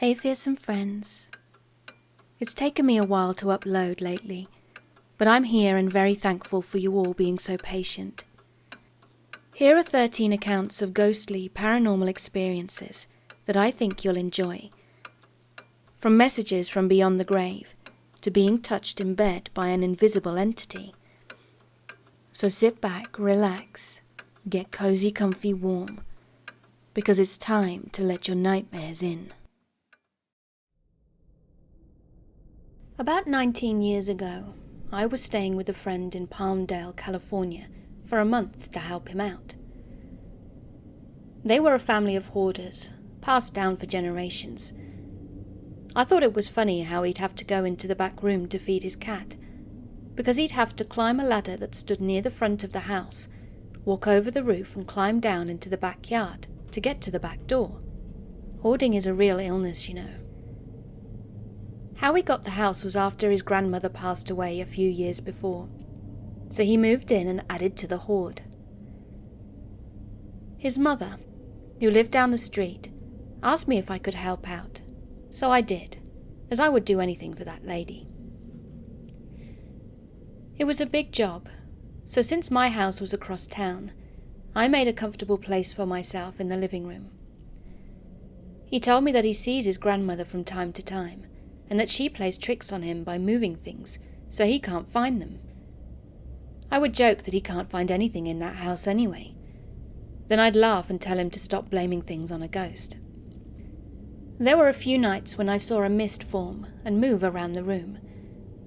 Atheists and friends. It's taken me a while to upload lately, but I'm here and very thankful for you all being so patient. Here are 13 accounts of ghostly, paranormal experiences that I think you'll enjoy. From messages from beyond the grave to being touched in bed by an invisible entity. So sit back, relax, get cozy, comfy, warm, because it's time to let your nightmares in. About 19 years ago, I was staying with a friend in Palmdale, California, for a month to help him out. They were a family of hoarders, passed down for generations. I thought it was funny how he'd have to go into the back room to feed his cat, because he'd have to climb a ladder that stood near the front of the house, walk over the roof and climb down into the backyard to get to the back door. Hoarding is a real illness, you know. How he got the house was after his grandmother passed away a few years before, so he moved in and added to the hoard. His mother, who lived down the street, asked me if I could help out, so I did, as I would do anything for that lady. It was a big job, so since my house was across town, I made a comfortable place for myself in the living room. He told me that he sees his grandmother from time to time, and that she plays tricks on him by moving things so he can't find them. I would joke that he can't find anything in that house anyway. Then I'd laugh and tell him to stop blaming things on a ghost. There were a few nights when I saw a mist form and move around the room,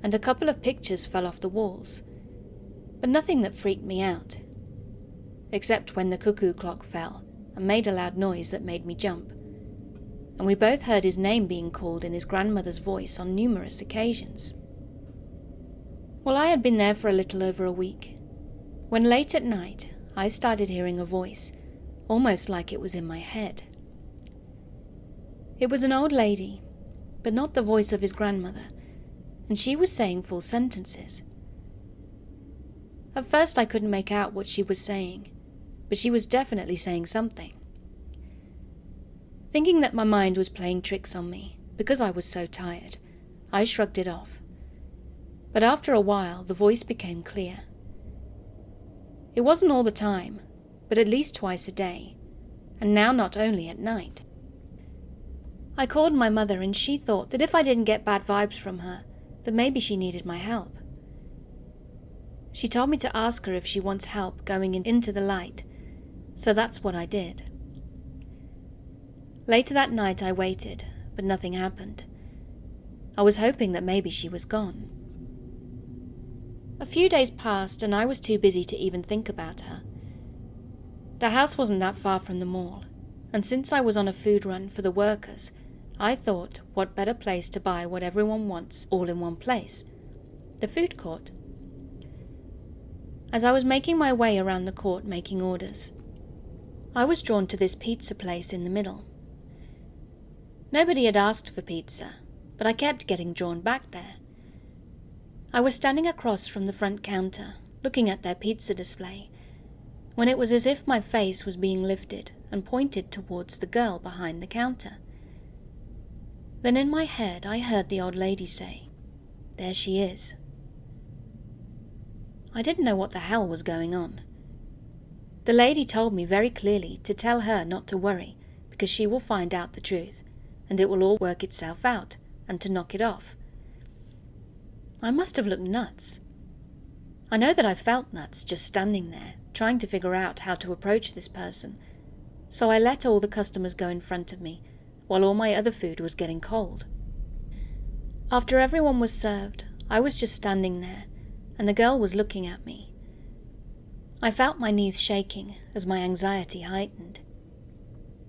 and a couple of pictures fell off the walls, but nothing that freaked me out, except when the cuckoo clock fell and made a loud noise that made me jump, and we both heard his name being called in his grandmother's voice on numerous occasions. Well, I had been there for a little over a week, when late at night I started hearing a voice, almost like it was in my head. It was an old lady, but not the voice of his grandmother, and she was saying full sentences. At first I couldn't make out what she was saying, but she was definitely saying something. Thinking that my mind was playing tricks on me, because I was so tired, I shrugged it off. But after a while, the voice became clear. It wasn't all the time, but at least twice a day, and now not only at night. I called my mother and she thought that if I didn't get bad vibes from her, that maybe she needed my help. She told me to ask her if she wants help going into the light, so that's what I did. Later that night I waited, but nothing happened. I was hoping that maybe she was gone. A few days passed and I was too busy to even think about her. The house wasn't that far from the mall, and since I was on a food run for the workers, I thought what better place to buy what everyone wants all in one place, the food court. As I was making my way around the court making orders, I was drawn to this pizza place in the middle. Nobody had asked for pizza, but I kept getting drawn back there. I was standing across from the front counter, looking at their pizza display, when it was as if my face was being lifted and pointed towards the girl behind the counter. Then in my head I heard the old lady say, "There she is." I didn't know what the hell was going on. The lady told me very clearly to tell her not to worry, because she will find out the truth, and it will all work itself out, and to knock it off. I must have looked nuts. I know that I felt nuts just standing there, trying to figure out how to approach this person, so I let all the customers go in front of me, while all my other food was getting cold. After everyone was served, I was just standing there, and the girl was looking at me. I felt my knees shaking as my anxiety heightened.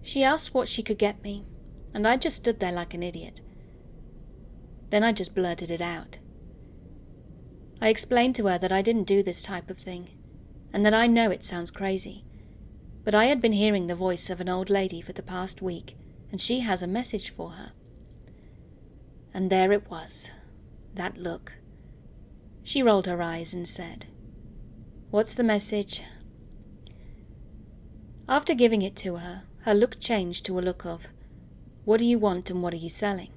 She asked what she could get me, and I just stood there like an idiot. Then I just blurted it out. I explained to her that I didn't do this type of thing, and that I know it sounds crazy, but I had been hearing the voice of an old lady for the past week, and she has a message for her. And there it was, that look. She rolled her eyes and said, "What's the message?" After giving it to her, her look changed to a look of, What do you want and what are you selling?"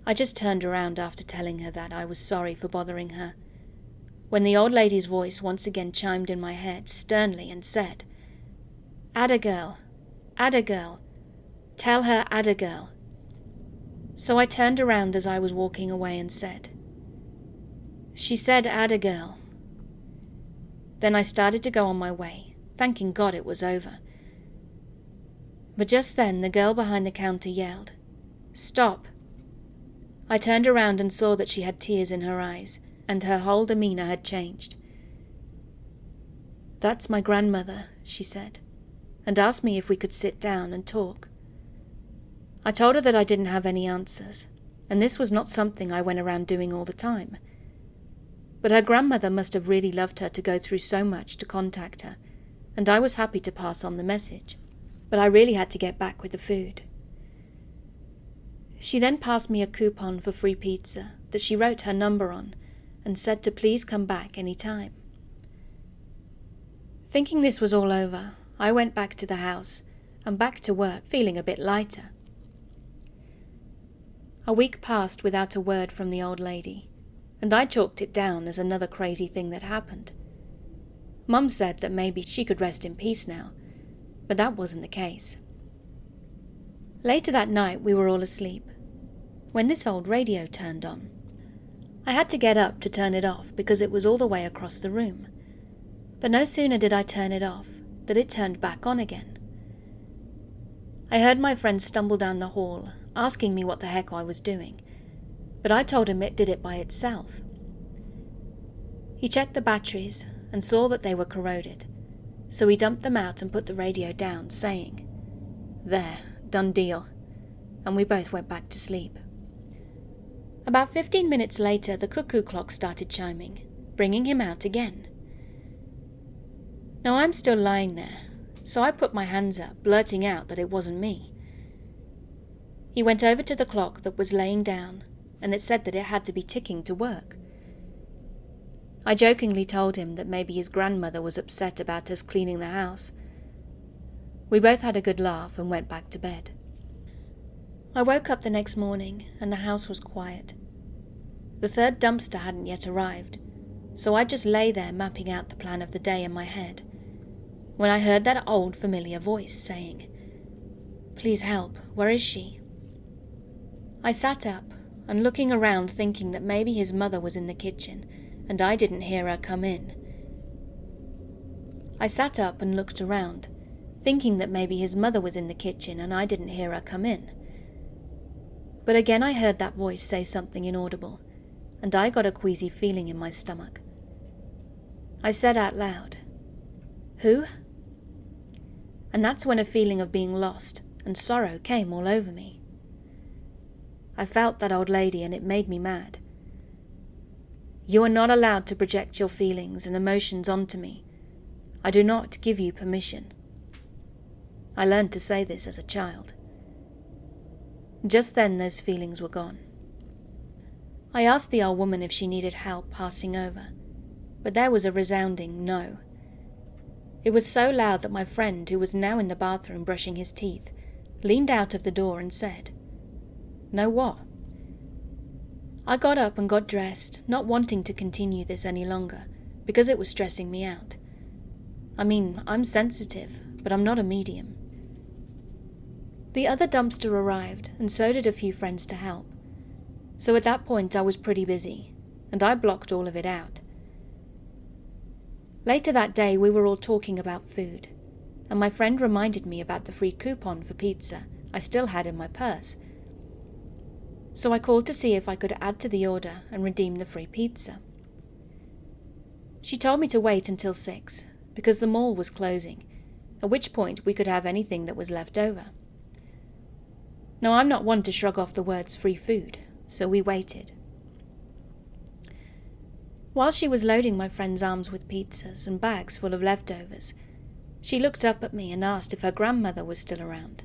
I just turned around after telling her that I was sorry for bothering her, when the old lady's voice once again chimed in my head sternly and said, "Adda girl, tell her adda girl." So I turned around as I was walking away and said, "She said adda girl." Then I started to go on my way, thanking God it was over. But just then the girl behind the counter yelled, "Stop." I turned around and saw that she had tears in her eyes, and her whole demeanor had changed. "That's my grandmother," she said, and asked me if we could sit down and talk. I told her that I didn't have any answers, and this was not something I went around doing all the time. But her grandmother must have really loved her to go through so much to contact her, and I was happy to pass on the message. But I really had to get back with the food. She then passed me a coupon for free pizza that she wrote her number on and said to please come back any time. Thinking this was all over, I went back to the house and back to work feeling a bit lighter. A week passed without a word from the old lady, and I chalked it down as another crazy thing that happened. Mum said that maybe she could rest in peace now, but that wasn't the case. Later that night we were all asleep, when this old radio turned on. I had to get up to turn it off because it was all the way across the room, but no sooner did I turn it off that it turned back on again. I heard my friend stumble down the hall, asking me what the heck I was doing, but I told him it did it by itself. He checked the batteries and saw that they were corroded, so he dumped them out and put the radio down, saying, "There, done deal," and we both went back to sleep. About 15 minutes later, the cuckoo clock started chiming, bringing him out again. Now I'm still lying there, so I put my hands up, blurting out that it wasn't me. He went over to the clock that was laying down, and it said that it had to be ticking to work. I jokingly told him that maybe his grandmother was upset about us cleaning the house. We both had a good laugh and went back to bed. I woke up the next morning and the house was quiet. The third dumpster hadn't yet arrived, so I just lay there mapping out the plan of the day in my head, when I heard that old familiar voice saying, "Please help, where is she?" I sat up and looking around thinking that maybe his mother was in the kitchen and I didn't hear her come in. I sat up and looked around, thinking that maybe his mother was in the kitchen and I didn't hear her come in. But again I heard that voice say something inaudible, and I got a queasy feeling in my stomach. I said out loud, "Who?" And that's when a feeling of being lost and sorrow came all over me. I felt that old lady and it made me mad. "You are not allowed to project your feelings and emotions onto me. I do not give you permission." I learned to say this as a child. Just then those feelings were gone. I asked the old woman if she needed help passing over, but there was a resounding no. It was so loud that my friend, who was now in the bathroom brushing his teeth, leaned out of the door and said, "No what?" I got up and got dressed, not wanting to continue this any longer, because it was stressing me out. I mean, I'm sensitive, but I'm not a medium. The other dumpster arrived, and so did a few friends to help. So at that point I was pretty busy, and I blocked all of it out. Later that day we were all talking about food, and my friend reminded me about the free coupon for pizza I still had in my purse. So I called to see if I could add to the order and redeem the free pizza. She told me to wait until 6, because the mall was closing, at which point we could have anything that was left over. Now I'm not one to shrug off the words free food, so we waited. While she was loading my friend's arms with pizzas and bags full of leftovers, she looked up at me and asked if her grandmother was still around.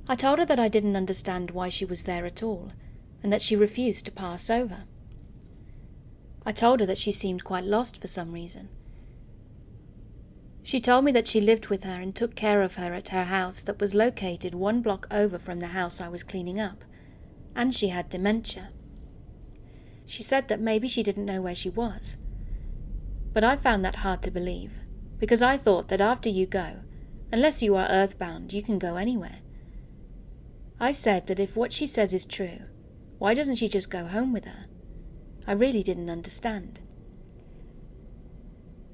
I told her that I didn't understand why she was there at all, and that she refused to pass over. I told her that she seemed quite lost for some reason. She told me that she lived with her and took care of her at her house that was located 1 block over from the house I was cleaning up, and she had dementia. She said that maybe she didn't know where she was. But I found that hard to believe, because I thought that after you go, unless you are earthbound, you can go anywhere. I said that if what she says is true, why doesn't she just go home with her? I really didn't understand.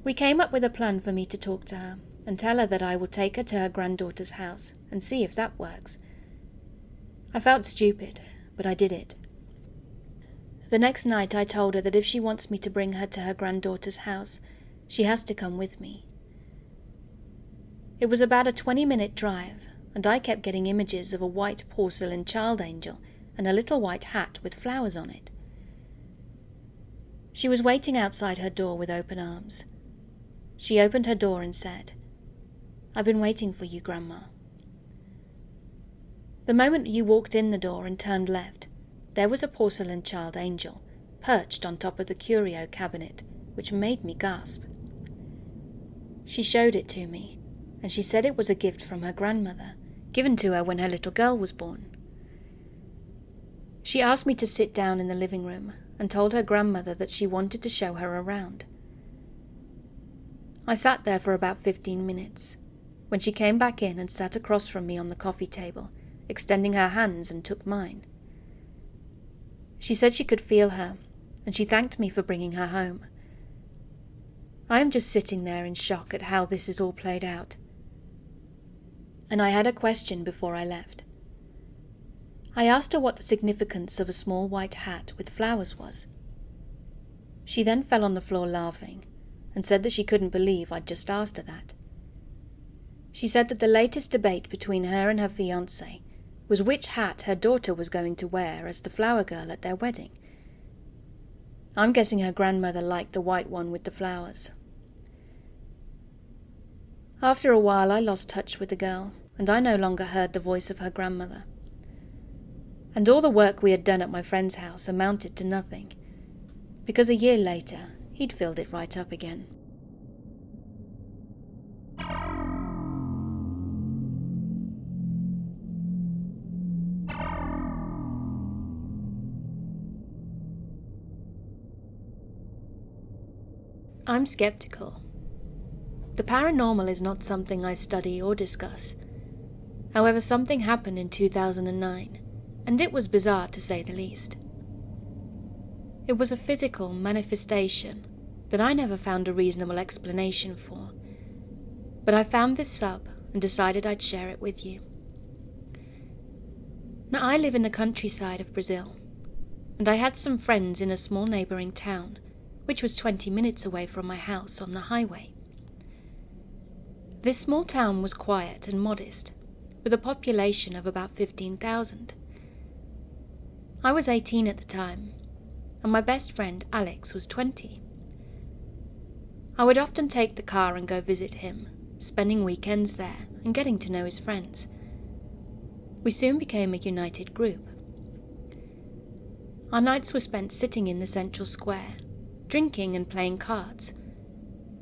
We came up with a plan for me to talk to her and tell her that I will take her to her granddaughter's house and see if that works. I felt stupid, but I did it. The next night I told her that if she wants me to bring her to her granddaughter's house, she has to come with me. It was about a 20-minute drive, and I kept getting images of a white porcelain child angel and a little white hat with flowers on it. She was waiting outside her door with open arms. She opened her door and said, "I've been waiting for you, Grandma." The moment you walked in the door and turned left, there was a porcelain child angel perched on top of the curio cabinet, which made me gasp. She showed it to me, and she said it was a gift from her grandmother, given to her when her little girl was born. She asked me to sit down in the living room and told her grandmother that she wanted to show her around. I sat there for about 15 minutes, when she came back in and sat across from me on the coffee table, extending her hands and took mine. She said she could feel her, and she thanked me for bringing her home. I am just sitting there in shock at how this is all played out. And I had a question before I left. I asked her what the significance of a small white hat with flowers was. She then fell on the floor laughing, and said that she couldn't believe I'd just asked her that. She said that the latest debate between her and her fiancé was which hat her daughter was going to wear as the flower girl at their wedding. I'm guessing her grandmother liked the white one with the flowers. After a while I lost touch with the girl, and I no longer heard the voice of her grandmother. And all the work we had done at my friend's house amounted to nothing, because a year later he'd filled it right up again. I'm skeptical. The paranormal is not something I study or discuss. However, something happened in 2009, and it was bizarre to say the least. It was a physical manifestation that I never found a reasonable explanation for, but I found this sub and decided I'd share it with you. Now, I live in the countryside of Brazil, and I had some friends in a small neighbouring town, which was 20 minutes away from my house on the highway. This small town was quiet and modest, with a population of about 15,000. I was 18 at the time, and my best friend Alex was 20. I would often take the car and go visit him, spending weekends there and getting to know his friends. We soon became a united group. Our nights were spent sitting in the central square, drinking and playing cards,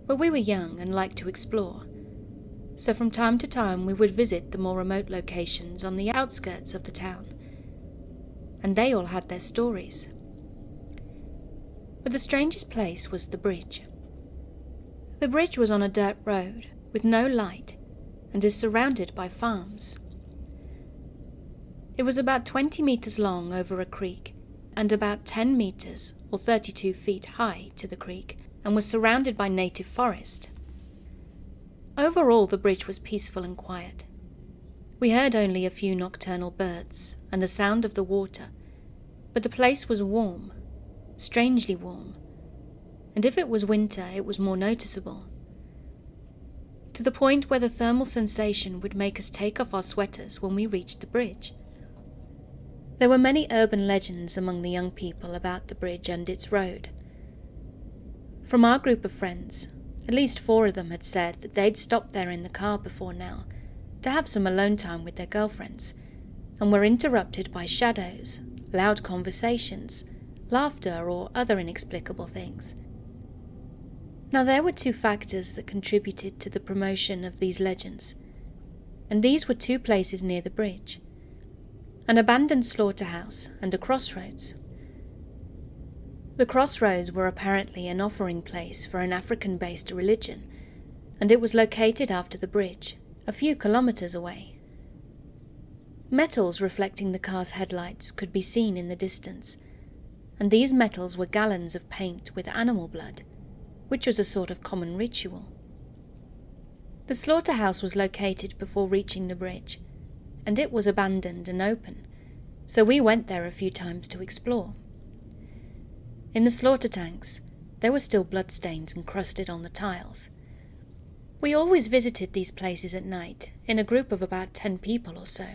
but we were young and liked to explore, so from time to time we would visit the more remote locations on the outskirts of the town, and they all had their stories. But the strangest place was the bridge. The bridge was on a dirt road with no light and is surrounded by farms. It was about 20 meters long over a creek and about 10 meters or 32 feet high to the creek, and was surrounded by native forest. Overall, the bridge was peaceful and quiet. We heard only a few nocturnal birds and the sound of the water, but the place was warm, strangely warm, and if it was winter it was more noticeable, to the point where the thermal sensation would make us take off our sweaters when we reached the bridge. There were many urban legends among the young people about the bridge and its road. From our group of friends, at least 4 of them had said that they'd stopped there in the car before now to have some alone time with their girlfriends, and were interrupted by shadows, loud conversations, laughter, or other inexplicable things. Now there were two factors that contributed to the promotion of these legends, and these were two places near the bridge: an abandoned slaughterhouse and a crossroads. The crossroads were apparently an offering place for an African-based religion, and it was located after the bridge, a few kilometers away. Metals reflecting the car's headlights could be seen in the distance, and these metals were gallons of paint with animal blood, which was a sort of common ritual. The slaughterhouse was located before reaching the bridge, and it was abandoned and open, so we went there a few times to explore. In the slaughter tanks, there were still bloodstains encrusted on the tiles. We always visited these places at night, in a group of about 10 people or so.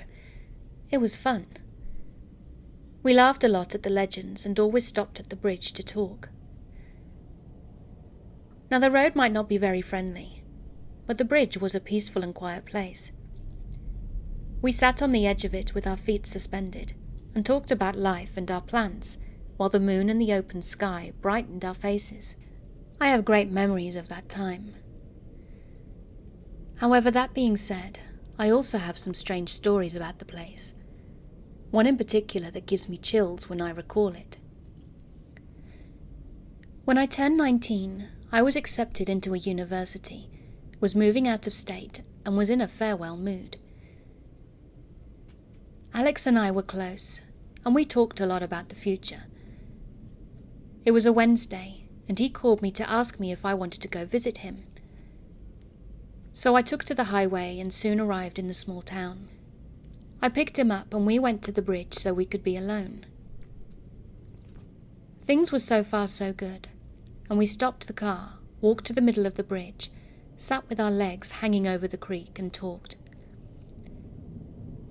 It was fun. We laughed a lot at the legends and always stopped at the bridge to talk. Now the road might not be very friendly, but the bridge was a peaceful and quiet place. We sat on the edge of it with our feet suspended and talked about life and our plans, while the moon and the open sky brightened our faces. I have great memories of that time. However, that being said, I also have some strange stories about the place. One in particular that gives me chills when I recall it. When I turned 19, I was accepted into a university, was moving out of state, and was in a farewell mood. Alex and I were close, and we talked a lot about the future. It was a Wednesday, and he called me to ask me if I wanted to go visit him. So I took to the highway and soon arrived in the small town. I picked him up and we went to the bridge so we could be alone. Things were so far so good, and we stopped the car, walked to the middle of the bridge, sat with our legs hanging over the creek and talked.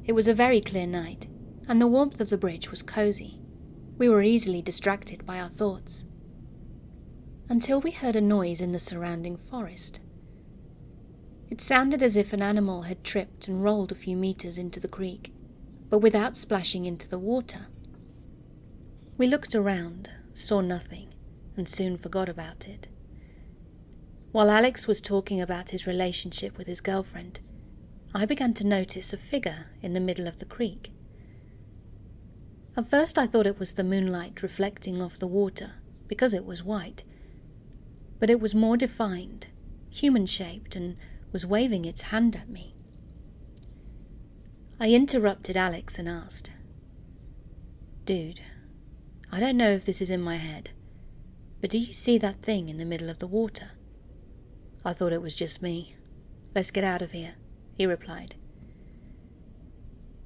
It was a very clear night, and the warmth of the bridge was cozy. We were easily distracted by our thoughts. Until we heard a noise in the surrounding forest. It sounded as if an animal had tripped and rolled a few meters into the creek, but without splashing into the water. We looked around, saw nothing, and soon forgot about it. While Alex was talking about his relationship with his girlfriend, I began to notice a figure in the middle of the creek. At first I thought it was the moonlight reflecting off the water because it was white, but it was more defined, human-shaped, and was waving its hand at me. I interrupted Alex and asked, "Dude, I don't know if this is in my head, but do you see that thing in the middle of the water?" "I thought it was just me. Let's get out of here," he replied.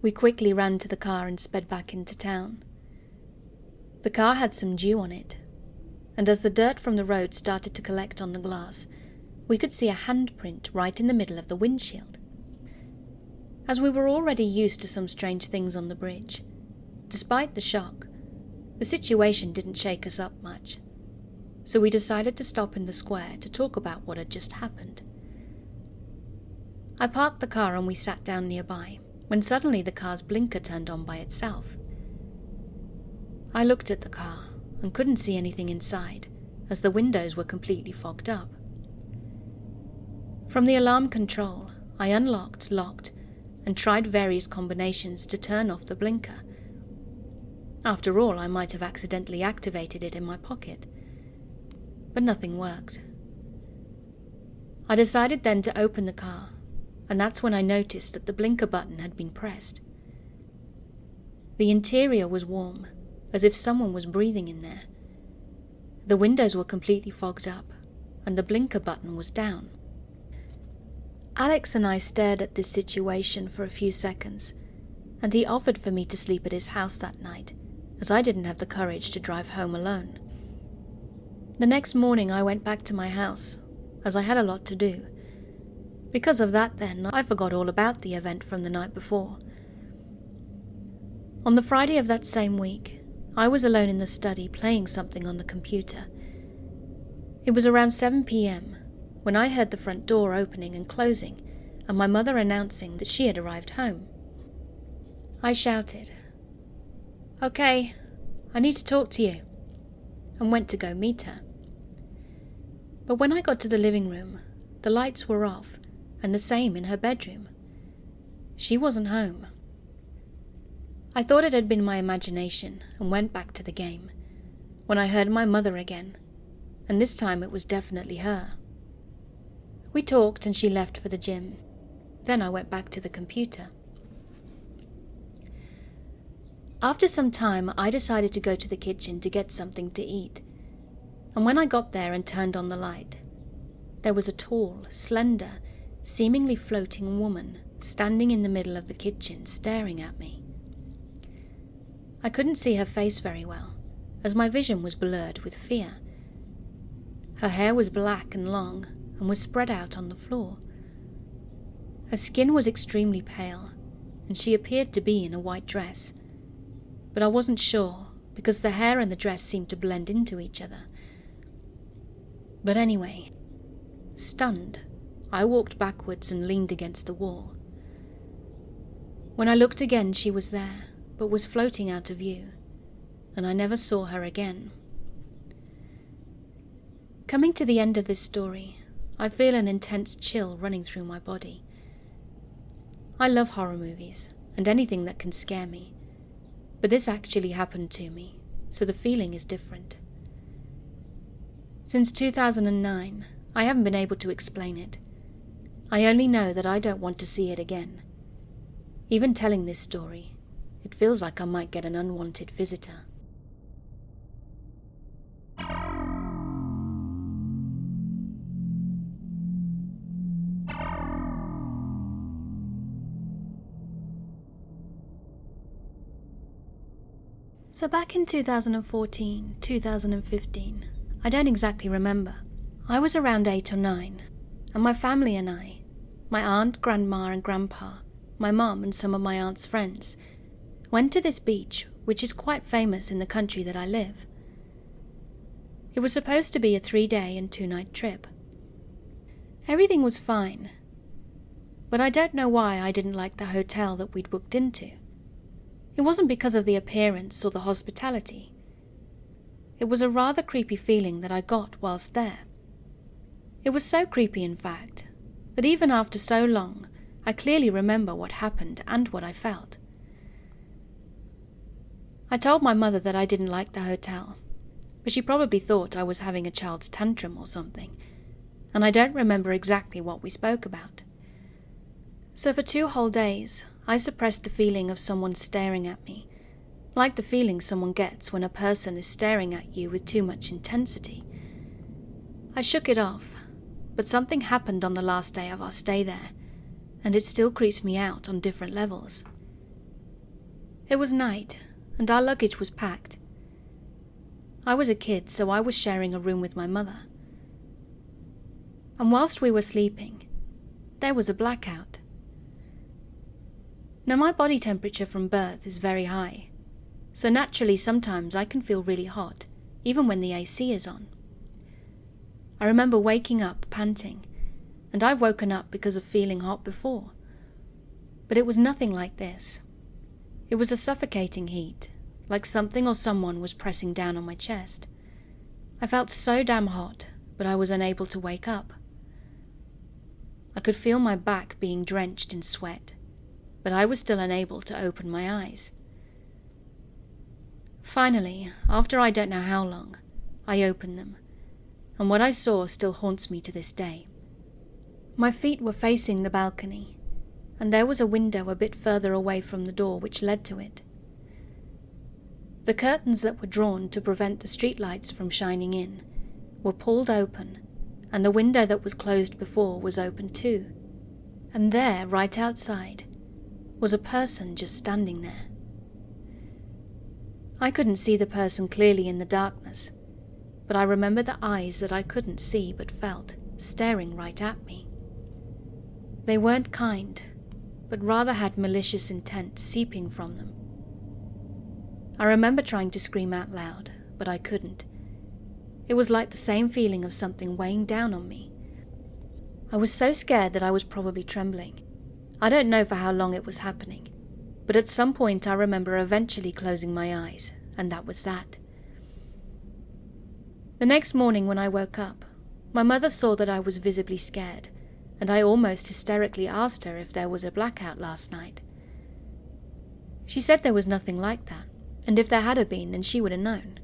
We quickly ran to the car and sped back into town. The car had some dew on it, and as the dirt from the road started to collect on the glass, we could see a handprint right in the middle of the windshield. As we were already used to some strange things on the bridge, despite the shock, the situation didn't shake us up much, so we decided to stop in the square to talk about what had just happened. I parked the car and we sat down nearby, when suddenly the car's blinker turned on by itself. I looked at the car and couldn't see anything inside, as the windows were completely fogged up. From the alarm control, I unlocked, locked, and tried various combinations to turn off the blinker. After all, I might have accidentally activated it in my pocket, but nothing worked. I decided then to open the car, and that's when I noticed that the blinker button had been pressed. The interior was warm, as if someone was breathing in there. The windows were completely fogged up, and the blinker button was down. Alex and I stared at this situation for a few seconds, and he offered for me to sleep at his house that night, as I didn't have the courage to drive home alone. The next morning I went back to my house, as I had a lot to do. Because of that then, I forgot all about the event from the night before. On the Friday of that same week, I was alone in the study playing something on the computer. It was around 7 p.m. when I heard the front door opening and closing, and my mother announcing that she had arrived home. I shouted, "Okay, I need to talk to you," and went to go meet her. But when I got to the living room, the lights were off, and the same in her bedroom. She wasn't home. I thought it had been my imagination and went back to the game, when I heard my mother again, and this time it was definitely her. We talked and she left for the gym. Then I went back to the computer. After some time, I decided to go to the kitchen to get something to eat, and when I got there and turned on the light, there was a tall, slender, seemingly floating woman standing in the middle of the kitchen staring at me. I couldn't see her face very well, as my vision was blurred with fear. Her hair was black and long and was spread out on the floor. Her skin was extremely pale, and she appeared to be in a white dress, but I wasn't sure because the hair and the dress seemed to blend into each other. But anyway, stunned, I walked backwards and leaned against the wall. When I looked again, she was there, but was floating out of view, and I never saw her again. Coming to the end of this story, I feel an intense chill running through my body. I love horror movies and anything that can scare me, but this actually happened to me, so the feeling is different. Since 2009, I haven't been able to explain it. I only know that I don't want to see it again. Even telling this story, it feels like I might get an unwanted visitor. So back in 2014, 2015, I don't exactly remember. I was around 8 or 9, and my family and I, my aunt, grandma and grandpa, my mum and some of my aunt's friends, went to this beach, which is quite famous in the country that I live. It was supposed to be a 3-day and 2-night trip. Everything was fine, but I don't know why I didn't like the hotel that we'd booked into. It wasn't because of the appearance or the hospitality. It was a rather creepy feeling that I got whilst there. It was so creepy, in fact, that even after so long, I clearly remember what happened and what I felt. I told my mother that I didn't like the hotel, but she probably thought I was having a child's tantrum or something, and I don't remember exactly what we spoke about. So for 2 whole days, I suppressed the feeling of someone staring at me, like the feeling someone gets when a person is staring at you with too much intensity. I shook it off, but something happened on the last day of our stay there, and it still creeps me out on different levels. It was night, and our luggage was packed. I was a kid, so I was sharing a room with my mother. And whilst we were sleeping, there was a blackout. Now my body temperature from birth is very high, so naturally sometimes I can feel really hot, even when the AC is on. I remember waking up panting, and I've woken up because of feeling hot before. But it was nothing like this. It was a suffocating heat, like something or someone was pressing down on my chest. I felt so damn hot, but I was unable to wake up. I could feel my back being drenched in sweat, but I was still unable to open my eyes. Finally, after I don't know how long, I opened them, and what I saw still haunts me to this day. My feet were facing the balcony, and there was a window a bit further away from the door which led to it. The curtains that were drawn to prevent the streetlights from shining in were pulled open, and the window that was closed before was open too, and there, right outside, was a person just standing there. I couldn't see the person clearly in the darkness, but I remember the eyes that I couldn't see but felt staring right at me. They weren't kind, but rather had malicious intent seeping from them. I remember trying to scream out loud, but I couldn't. It was like the same feeling of something weighing down on me. I was so scared that I was probably trembling. I don't know for how long it was happening, but at some point I remember eventually closing my eyes, and that was that. The next morning when I woke up, My mother saw that I was visibly scared, and I almost hysterically asked her if there was a blackout last night. She said there was nothing like that, and if there had been, then she would have known.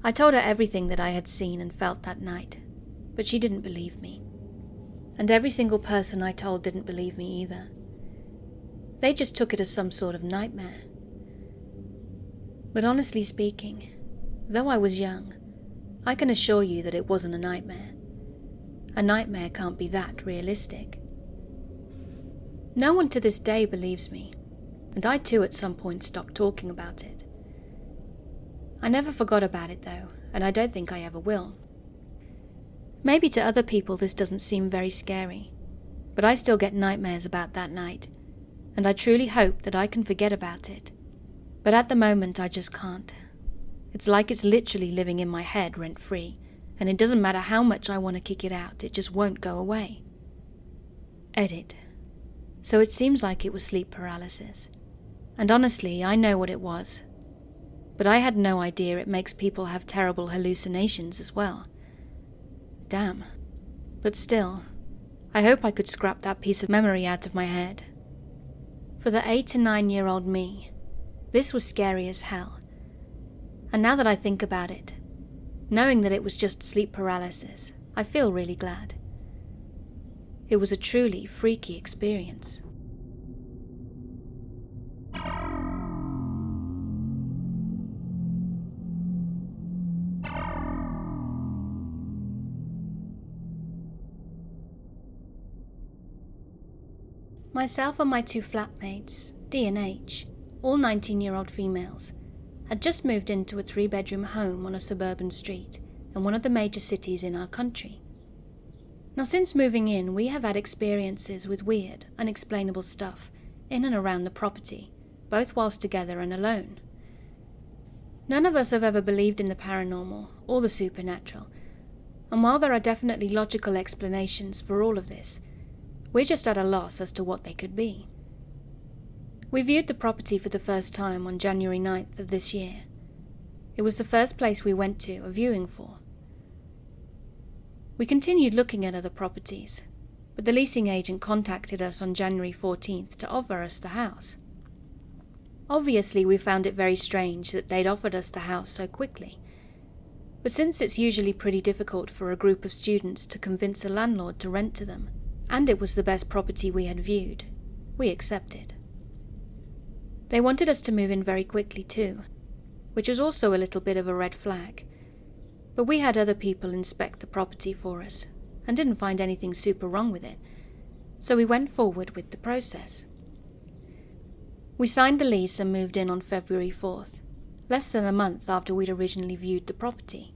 I told her everything that I had seen and felt that night, but she didn't believe me. And every single person I told didn't believe me either. They just took it as some sort of nightmare. But honestly speaking, though I was young, I can assure you that it wasn't a nightmare. A nightmare can't be that realistic. No one to this day believes me, and I too at some point stopped talking about it. I never forgot about it though, and I don't think I ever will. Maybe to other people this doesn't seem very scary, but I still get nightmares about that night, and I truly hope that I can forget about it. But at the moment I just can't. It's like it's literally living in my head rent-free, and it doesn't matter how much I want to kick it out, it just won't go away. Edit. So it seems like it was sleep paralysis. And honestly, I know what it was. But I had no idea it makes people have terrible hallucinations as well. Damn. But still, I hope I could scrap that piece of memory out of my head. For the 8 to 9-year-old me, this was scary as hell. And now that I think about it, knowing that it was just sleep paralysis, I feel really glad. It was a truly freaky experience. Myself and my 2 flatmates, D and H, all 19-year-old females, had just moved into a 3-bedroom home on a suburban street in one of the major cities in our country. Now since moving in, we have had experiences with weird, unexplainable stuff in and around the property, both whilst together and alone. None of us have ever believed in the paranormal or the supernatural, and while there are definitely logical explanations for all of this, we're just at a loss as to what they could be. We viewed the property for the first time on January 9th of this year. It was the first place we went to a viewing for. We continued looking at other properties, but the leasing agent contacted us on January 14th to offer us the house. Obviously, we found it very strange that they'd offered us the house so quickly, but since it's usually pretty difficult for a group of students to convince a landlord to rent to them, and it was the best property we had viewed, we accepted. They wanted us to move in very quickly too, which was also a little bit of a red flag, but we had other people inspect the property for us and didn't find anything super wrong with it, so we went forward with the process. We signed the lease and moved in on February 4th, less than a month after we'd originally viewed the property.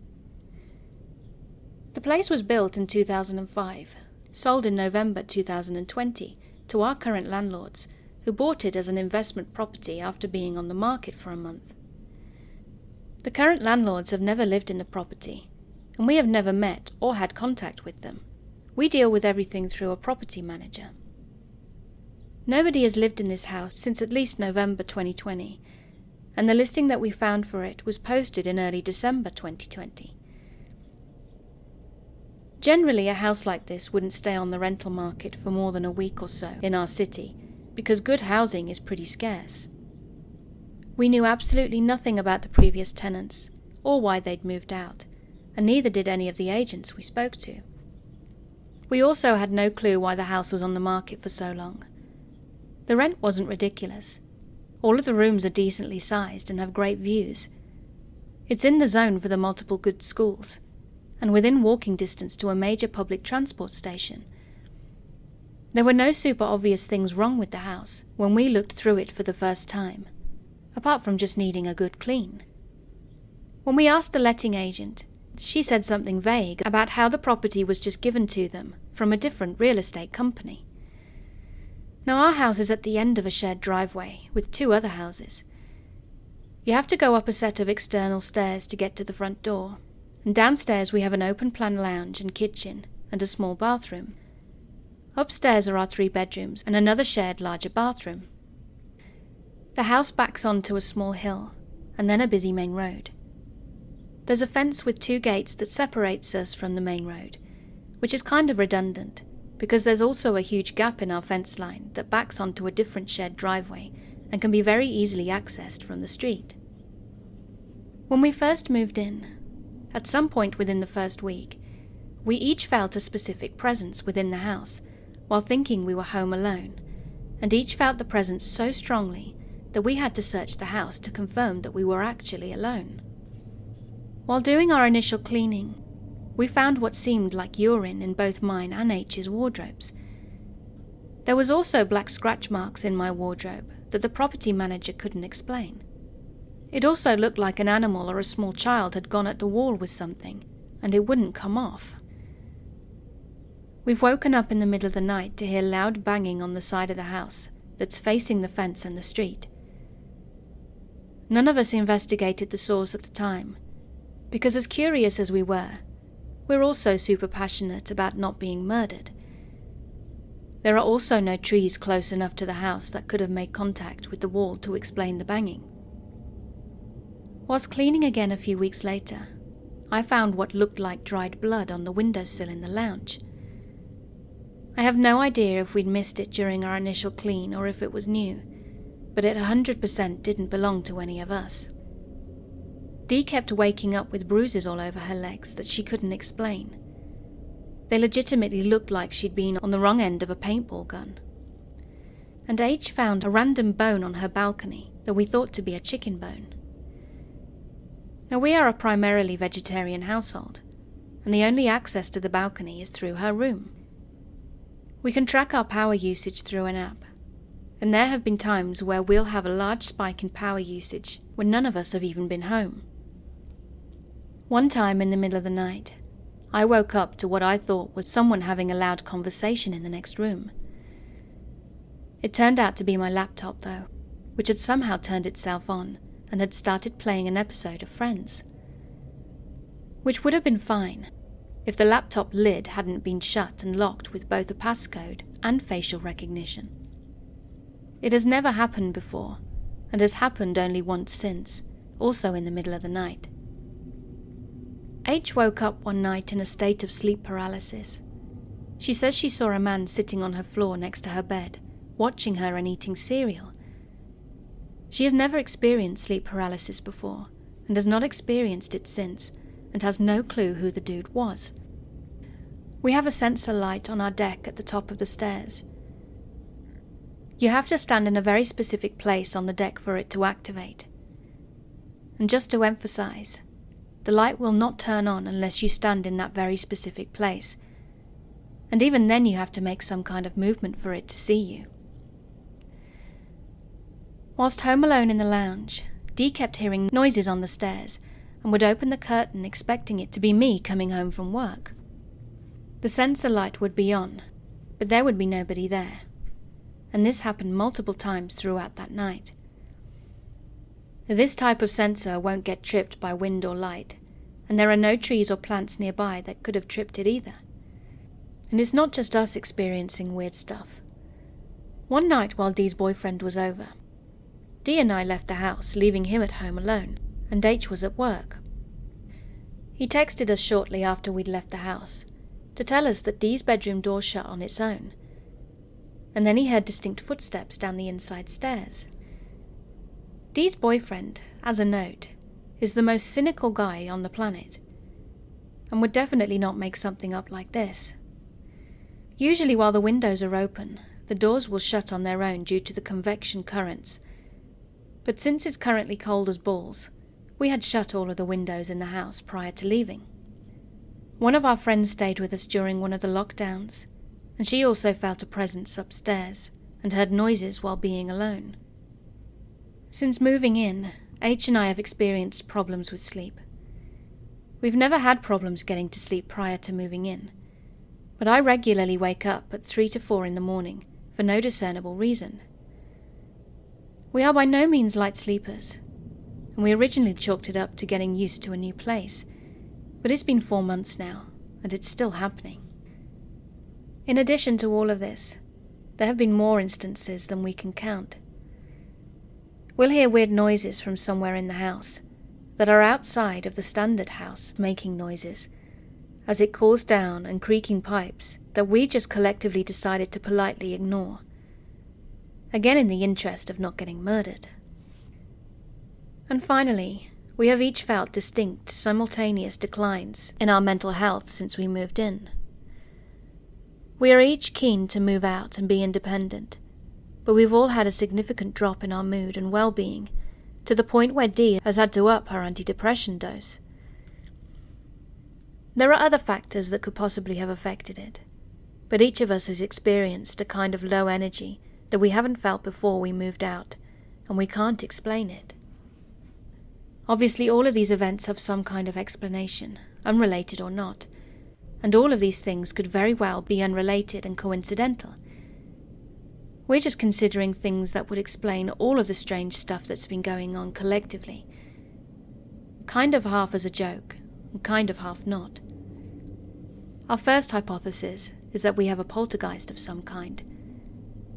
The place was built in 2005, sold in November 2020 to our current landlords, who bought it as an investment property after being on the market for a month. The current landlords have never lived in the property, and we have never met or had contact with them. We deal with everything through a property manager. Nobody has lived in this house since at least November 2020, and the listing that we found for it was posted in early December 2020. Generally, a house like this wouldn't stay on the rental market for more than a week or so in our city, because good housing is pretty scarce. We knew absolutely nothing about the previous tenants, or why they'd moved out, and neither did any of the agents we spoke to. We also had no clue why the house was on the market for so long. The rent wasn't ridiculous. All of the rooms are decently sized and have great views. It's in the zone for the multiple good schools, and within walking distance to a major public transport station. There were no super obvious things wrong with the house when we looked through it for the first time, apart from just needing a good clean. When we asked the letting agent, she said something vague about how the property was just given to them from a different real estate company. Now our house is at the end of a shared driveway with 2 other houses. You have to go up a set of external stairs to get to the front door, and downstairs we have an open-plan lounge and kitchen and a small bathroom. Upstairs are our 3 bedrooms and another shared larger bathroom. The house backs onto a small hill and then a busy main road. There's a fence with 2 gates that separates us from the main road, which is kind of redundant, because there's also a huge gap in our fence line that backs onto a different shared driveway and can be very easily accessed from the street. When we first moved in, at some point within the first week, we each felt a specific presence within the house while thinking we were home alone, and each felt the presence so strongly that we had to search the house to confirm that we were actually alone. While doing our initial cleaning, we found what seemed like urine in both mine and H's wardrobes. There was also black scratch marks in my wardrobe that the property manager couldn't explain. It also looked like an animal or a small child had gone at the wall with something, and it wouldn't come off. We've woken up in the middle of the night to hear loud banging on the side of the house that's facing the fence and the street. None of us investigated the source at the time, because as curious as we were, we're also super passionate about not being murdered. There are also no trees close enough to the house that could have made contact with the wall to explain the banging. Whilst cleaning again a few weeks later, I found what looked like dried blood on the windowsill in the lounge. I have no idea if we'd missed it during our initial clean or if it was new, but it 100% didn't belong to any of us. Dee kept waking up with bruises all over her legs that she couldn't explain. They legitimately looked like she'd been on the wrong end of a paintball gun. And H found a random bone on her balcony that we thought to be a chicken bone. Now, we are a primarily vegetarian household, and the only access to the balcony is through her room. We can track our power usage through an app, and there have been times where we'll have a large spike in power usage when none of us have even been home. One time in the middle of the night, I woke up to what I thought was someone having a loud conversation in the next room. It turned out to be my laptop though, which had somehow turned itself on and had started playing an episode of Friends. Which would have been fine if the laptop lid hadn't been shut and locked with both a passcode and facial recognition. It has never happened before, and has happened only once since, also in the middle of the night. H woke up one night in a state of sleep paralysis. She says she saw a man sitting on her floor next to her bed, watching her and eating cereal. She has never experienced sleep paralysis before, and has not experienced it since, and has no clue who the dude was. We have a sensor light on our deck at the top of the stairs. You have to stand in a very specific place on the deck for it to activate. And just to emphasize, the light will not turn on unless you stand in that very specific place, and even then you have to make some kind of movement for it to see you. Whilst home alone in the lounge, Dee kept hearing noises on the stairs and would open the curtain expecting it to be me coming home from work. The sensor light would be on, but there would be nobody there, and this happened multiple times throughout that night. This type of sensor won't get tripped by wind or light, and there are no trees or plants nearby that could have tripped it either. And it's not just us experiencing weird stuff. One night while Dee's boyfriend was over, Dee and I left the house, leaving him at home alone, and H was at work. He texted us shortly after we'd left the house to tell us that Dee's bedroom door shut on its own, and then he heard distinct footsteps down the inside stairs. Dee's boyfriend, as a note, is the most cynical guy on the planet, and would definitely not make something up like this. Usually while the windows are open, the doors will shut on their own due to the convection currents, but since it's currently cold as balls, we had shut all of the windows in the house prior to leaving. One of our friends stayed with us during one of the lockdowns, and she also felt a presence upstairs and heard noises while being alone. Since moving in, H and I have experienced problems with sleep. We've never had problems getting to sleep prior to moving in, but I regularly wake up at 3 to 4 in the morning for no discernible reason. We are by no means light sleepers, and we originally chalked it up to getting used to a new place, but it's been 4 months now, and it's still happening. In addition to all of this, there have been more instances than we can count. We'll hear weird noises from somewhere in the house, that are outside of the standard house making noises, as it cools down and creaking pipes that we just collectively decided to politely ignore. Again in the interest of not getting murdered. And finally, we have each felt distinct, simultaneous declines in our mental health since we moved in. We are each keen to move out and be independent, but we've all had a significant drop in our mood and well-being, to the point where Dee has had to up her antidepressant dose. There are other factors that could possibly have affected it, but each of us has experienced a kind of low energy that we haven't felt before we moved out, and we can't explain it. Obviously, all of these events have some kind of explanation, unrelated or not, and all of these things could very well be unrelated and coincidental. We're just considering things that would explain all of the strange stuff that's been going on collectively. Kind of half as a joke, and kind of half not. Our first hypothesis is that we have a poltergeist of some kind.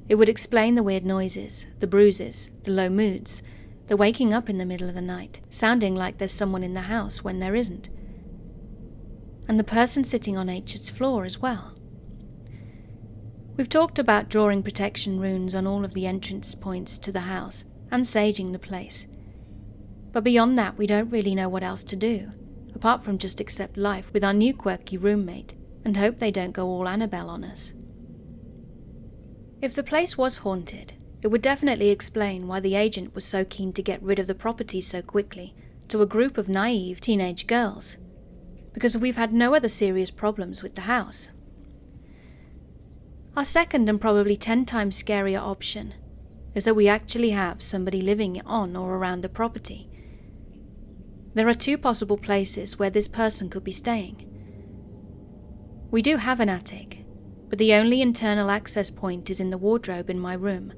It would explain the weird noises, the bruises, the low moods, the waking up in the middle of the night, sounding like there's someone in the house when there isn't. And the person sitting on H's floor as well. We've talked about drawing protection runes on all of the entrance points to the house and saging the place. But beyond that, we don't really know what else to do, apart from just accept life with our new quirky roommate and hope they don't go all Annabelle on us. If the place was haunted, it would definitely explain why the agent was so keen to get rid of the property so quickly to a group of naive teenage girls, because we've had no other serious problems with the house. Our second and probably 10 times scarier option is that we actually have somebody living on or around the property. There are 2 possible places where this person could be staying. We do have an attic, but the only internal access point is in the wardrobe in my room,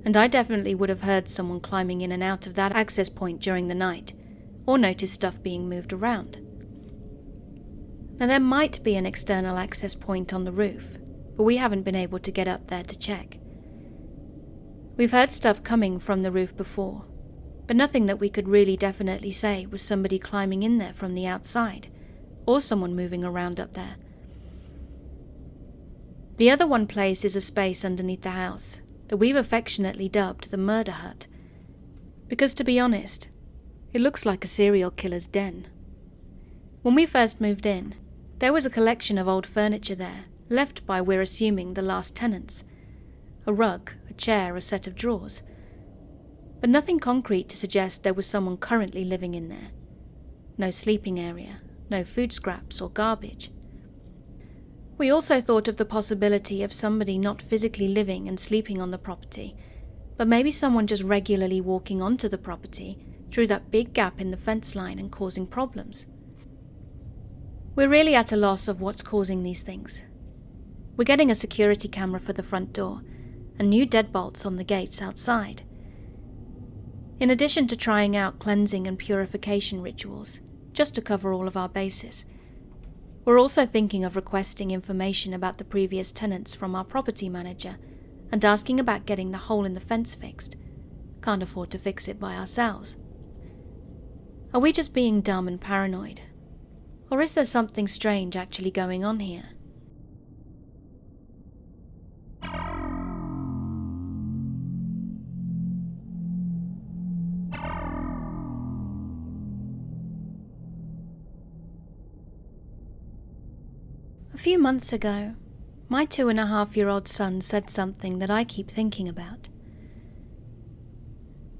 and I definitely would have heard someone climbing in and out of that access point during the night, or noticed stuff being moved around. Now there might be an external access point on the roof, but we haven't been able to get up there to check. We've heard stuff coming from the roof before, but nothing that we could really definitely say was somebody climbing in there from the outside, or someone moving around up there. The other one place is a space underneath the house that we've affectionately dubbed the murder hut, because to be honest, it looks like a serial killer's den. When we first moved in, there was a collection of old furniture there, left by, we're assuming, the last tenants. A rug, a chair, a set of drawers. But nothing concrete to suggest there was someone currently living in there. No sleeping area, no food scraps or garbage. We also thought of the possibility of somebody not physically living and sleeping on the property, but maybe someone just regularly walking onto the property through that big gap in the fence line and causing problems. We're really at a loss of what's causing these things. We're getting a security camera for the front door and new deadbolts on the gates outside. In addition to trying out cleansing and purification rituals, just to cover all of our bases, we're also thinking of requesting information about the previous tenants from our property manager and asking about getting the hole in the fence fixed. Can't afford to fix it by ourselves. Are we just being dumb and paranoid? Or is there something strange actually going on here? A few months ago, my 2.5-year-old son said something that I keep thinking about.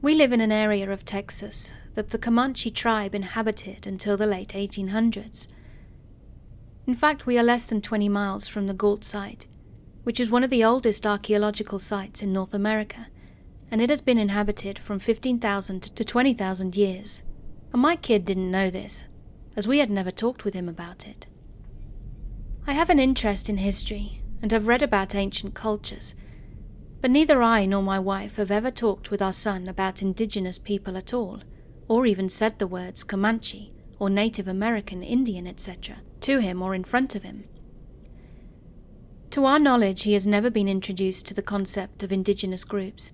We live in an area of Texas that the Comanche tribe inhabited until the late 1800s. In fact, we are less than 20 miles from the Gault site, which is one of the oldest archaeological sites in North America, and it has been inhabited from 15,000 to 20,000 years. And my kid didn't know this, as we had never talked with him about it. I have an interest in history and have read about ancient cultures, but neither I nor my wife have ever talked with our son about indigenous people at all, or even said the words Comanche or Native American, Indian, etc. to him or in front of him. To our knowledge, he has never been introduced to the concept of indigenous groups,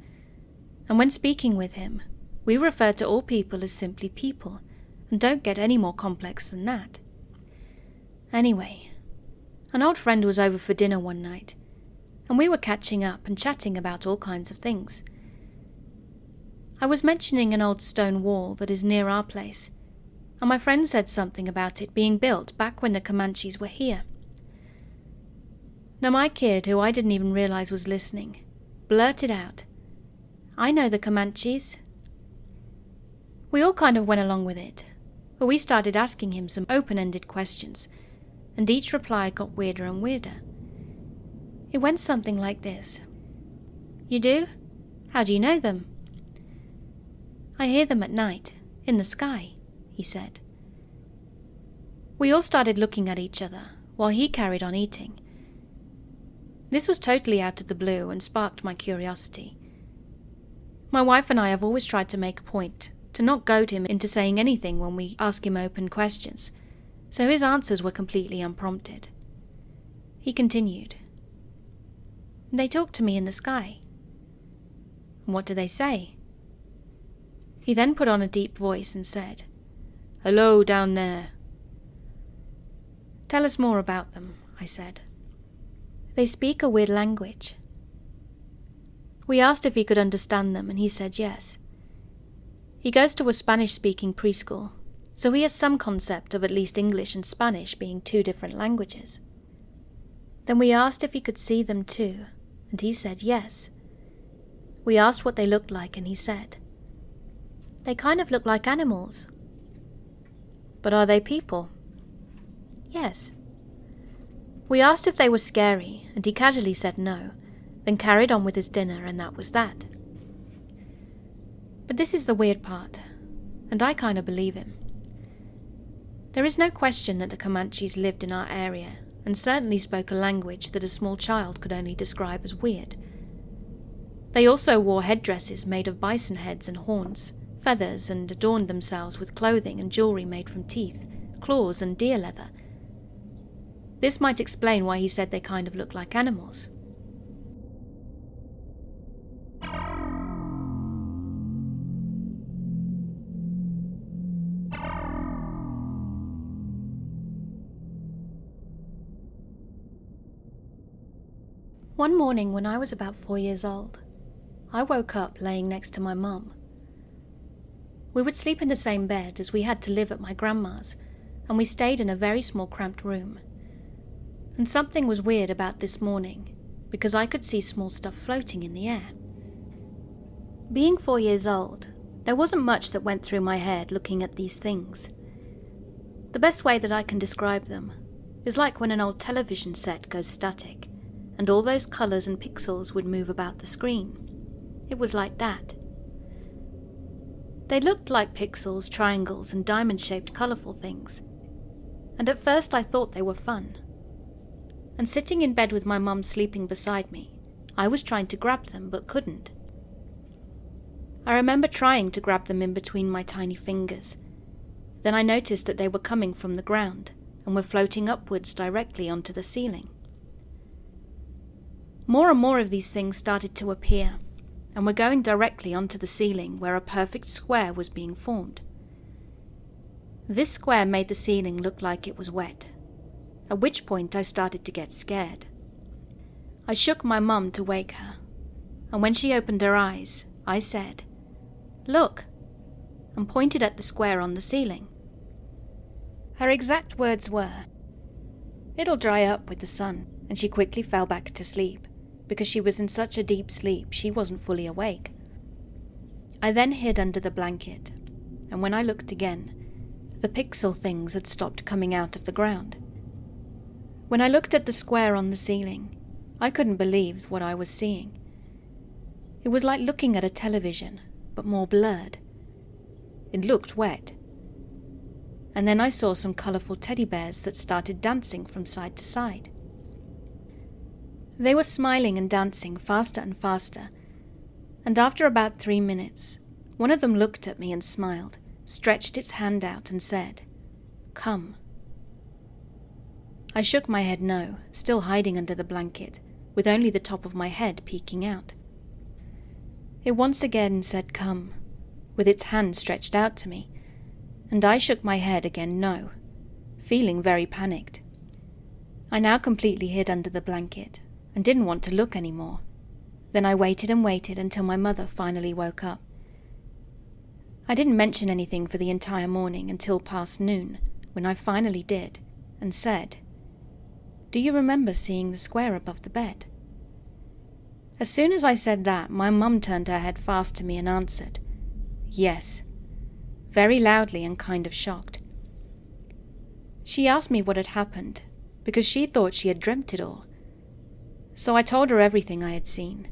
and when speaking with him, we refer to all people as simply people, and don't get any more complex than that. Anyway, an old friend was over for dinner one night, and we were catching up and chatting about all kinds of things. I was mentioning an old stone wall that is near our place, and my friend said something about it being built back when the Comanches were here. Now my kid, who I didn't even realize was listening, blurted out, "I know the Comanches." We all kind of went along with it, but we started asking him some open-ended questions, and each reply got weirder and weirder. It went something like this. "You do? How do you know them?" "I hear them at night, in the sky," he said. We all started looking at each other, while he carried on eating. This was totally out of the blue and sparked my curiosity. My wife and I have always tried to make a point to not goad him into saying anything when we ask him open questions, so his answers were completely unprompted. He continued, "They talk to me in the sky." "What do they say?" He then put on a deep voice and said, "Hello down there." "Tell us more about them," I said. "They speak a weird language." We asked if he could understand them, and he said yes. He goes to a Spanish-speaking preschool, so he has some concept of at least English and Spanish being two different languages. Then we asked if he could see them too, and he said yes. We asked what they looked like, and he said, "They kind of look like animals." "But are they people?" "Yes." We asked if they were scary, and he casually said no, then carried on with his dinner, and that was that. But this is the weird part, and I kind of believe him. There is no question that the Comanches lived in our area, and certainly spoke a language that a small child could only describe as weird. They also wore headdresses made of bison heads and horns, feathers, and adorned themselves with clothing and jewelry made from teeth, claws, and deer leather. This might explain why he said they kind of look like animals. One morning when I was about 4 years old, I woke up laying next to my mum. We would sleep in the same bed as we had to live at my grandma's, and we stayed in a very small cramped room. And something was weird about this morning, because I could see small stuff floating in the air. Being 4 years old, there wasn't much that went through my head looking at these things. The best way that I can describe them is like when an old television set goes static, and all those colours and pixels would move about the screen. It was like that. They looked like pixels, triangles, and diamond-shaped colourful things, and at first I thought they were fun. And sitting in bed with my mum sleeping beside me, I was trying to grab them but couldn't. I remember trying to grab them in between my tiny fingers. Then I noticed that they were coming from the ground and were floating upwards directly onto the ceiling. More and more of these things started to appear, and were going directly onto the ceiling where a perfect square was being formed. This square made the ceiling look like it was wet, at which point I started to get scared. I shook my mum to wake her, and when she opened her eyes, I said, "Look," and pointed at the square on the ceiling. Her exact words were, "It'll dry up with the sun," and she quickly fell back to sleep, because she was in such a deep sleep she wasn't fully awake. I then hid under the blanket, and when I looked again, the pixel things had stopped coming out of the ground. When I looked at the square on the ceiling, I couldn't believe what I was seeing. It was like looking at a television, but more blurred. It looked wet. And then I saw some colourful teddy bears that started dancing from side to side. They were smiling and dancing faster and faster, and after about 3 minutes, one of them looked at me and smiled, stretched its hand out and said, "Come." I shook my head no, still hiding under the blanket, with only the top of my head peeking out. It once again said "come," with its hand stretched out to me, And I shook my head again no, feeling very panicked. I now completely hid under the blanket and didn't want to look anymore. Then I waited and waited until my mother finally woke up. I didn't mention anything for the entire morning until past noon, when I finally did, and said, "Do you remember seeing the square above the bed?" As soon as I said that, my mum turned her head fast to me and answered, "Yes," very loudly and kind of shocked. She asked me what had happened, because she thought she had dreamt it all. So I told her everything I had seen,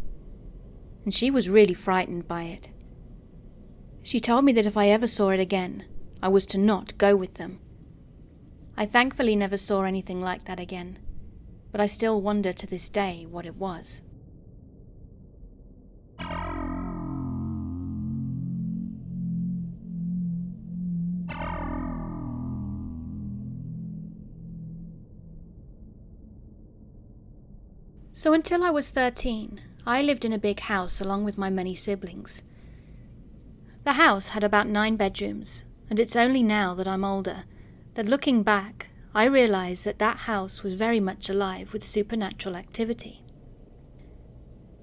and she was really frightened by it. She told me that if I ever saw it again, I was to not go with them. I thankfully never saw anything like that again, but I still wonder to this day what it was. So until I was 13, I lived in a big house along with my many siblings. The house had about 9 bedrooms, and it's only now that I'm older that looking back, I realise that that house was very much alive with supernatural activity.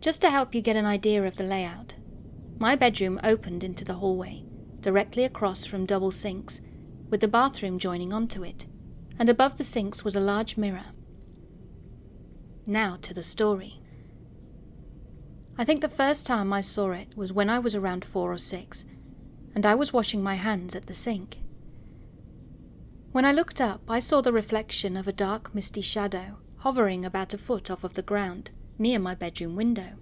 Just to help you get an idea of the layout, my bedroom opened into the hallway, directly across from double sinks, with the bathroom joining onto it, and above the sinks was a large mirror. Now to the story. I think the first time I saw it was when I was around 4 or 6, and I was washing my hands at the sink. When I looked up, I saw the reflection of a dark, misty shadow hovering about a foot off of the ground, near my bedroom window.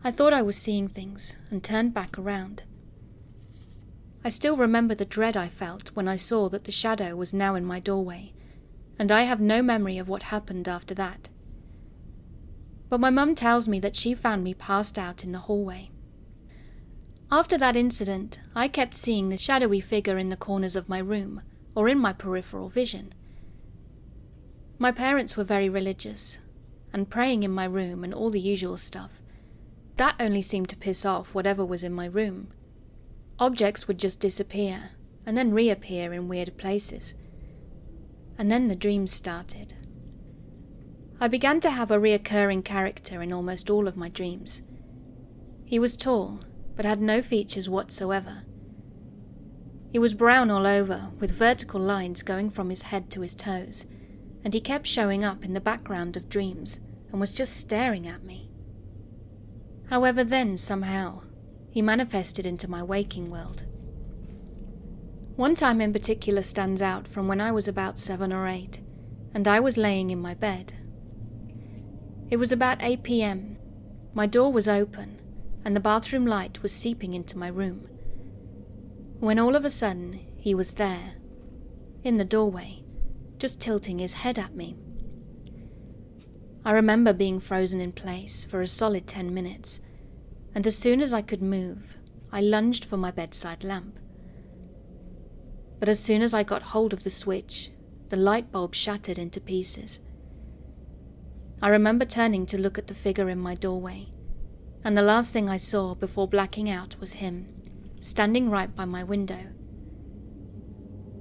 I thought I was seeing things, and turned back around. I still remember the dread I felt when I saw that the shadow was now in my doorway, and I have no memory of what happened after that. But my mum tells me that she found me passed out in the hallway. After that incident, I kept seeing the shadowy figure in the corners of my room, or in my peripheral vision. My parents were very religious, and praying in my room and all the usual stuff. That only seemed to piss off whatever was in my room. Objects would just disappear, and then reappear in weird places. And then the dreams started. I began to have a reoccurring character in almost all of my dreams. He was tall, but had no features whatsoever. He was brown all over, with vertical lines going from his head to his toes, and he kept showing up in the background of dreams and was just staring at me. However, then, somehow, he manifested into my waking world. One time in particular stands out from when I was about 7 or 8, and I was laying in my bed. It was about 8 p.m. My door was open, and the bathroom light was seeping into my room, when all of a sudden he was there, in the doorway, just tilting his head at me. I remember being frozen in place for a solid 10 minutes, and as soon as I could move, I lunged for my bedside lamp. But as soon as I got hold of the switch, the light bulb shattered into pieces. I remember turning to look at the figure in my doorway, and the last thing I saw before blacking out was him, standing right by my window.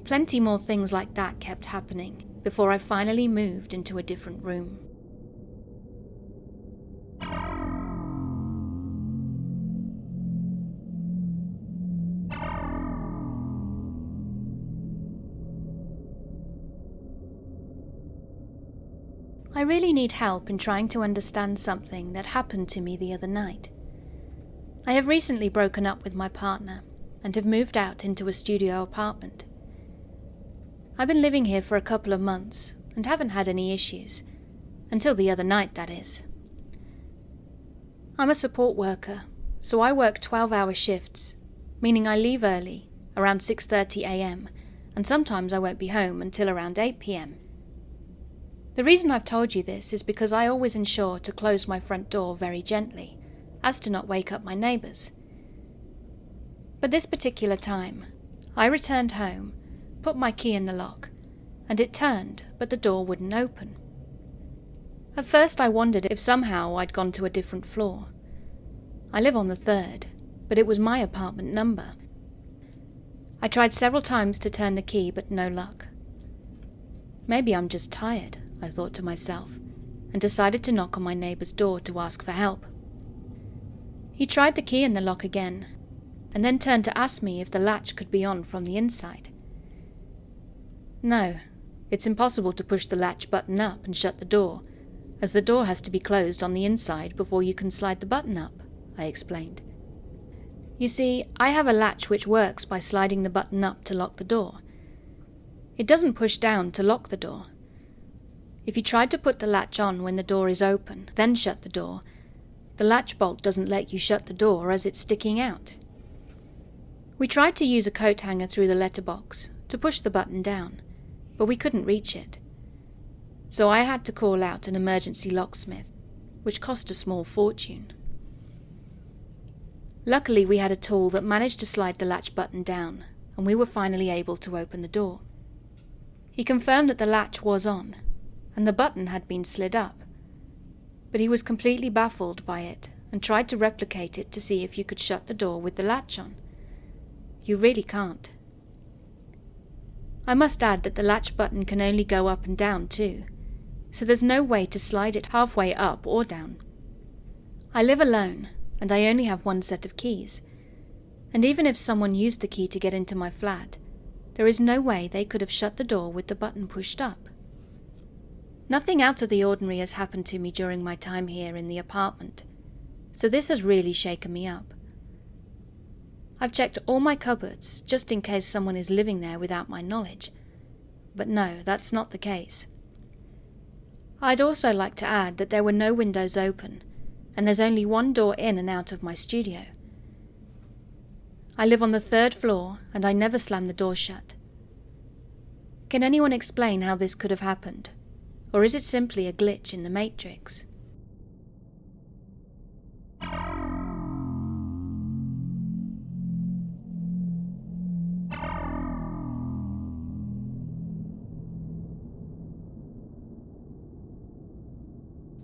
Plenty more things like that kept happening before I finally moved into a different room. I really need help in trying to understand something that happened to me the other night. I have recently broken up with my partner and have moved out into a studio apartment. I've been living here for a couple of months and haven't had any issues, until the other night, that is. I'm a support worker, so I work 12-hour shifts, meaning I leave early, around 6:30 a.m, and sometimes I won't be home until around 8 p.m. The reason I've told you this is because I always ensure to close my front door very gently, as to not wake up my neighbours. But this particular time, I returned home, put my key in the lock, and it turned, but the door wouldn't open. At first I wondered if somehow I'd gone to a different floor. I live on the 3rd, but it was my apartment number. I tried several times to turn the key, but no luck. Maybe I'm just tired, I thought to myself, and decided to knock on my neighbour's door to ask for help. He tried the key in the lock again, and then turned to ask me if the latch could be on from the inside. No, it's impossible to push the latch button up and shut the door, as the door has to be closed on the inside before you can slide the button up, I explained. You see, I have a latch which works by sliding the button up to lock the door. It doesn't push down to lock the door. If you try to put the latch on when the door is open, then shut the door, the latch bolt doesn't let you shut the door as it's sticking out. We tried to use a coat hanger through the letterbox to push the button down, but we couldn't reach it. So I had to call out an emergency locksmith, which cost a small fortune. Luckily, we had a tool that managed to slide the latch button down, and we were finally able to open the door. He confirmed that the latch was on, and the button had been slid up, but he was completely baffled by it and tried to replicate it to see if you could shut the door with the latch on. You really can't. I must add that the latch button can only go up and down too, so there's no way to slide it halfway up or down. I live alone, and I only have one set of keys, and even if someone used the key to get into my flat, there is no way they could have shut the door with the button pushed up. Nothing out of the ordinary has happened to me during my time here in the apartment, so this has really shaken me up. I've checked all my cupboards just in case someone is living there without my knowledge, but no, that's not the case. I'd also like to add that there were no windows open, and there's only one door in and out of my studio. I live on the 3rd floor, and I never slam the door shut. Can anyone explain how this could have happened? Or is it simply a glitch in the Matrix?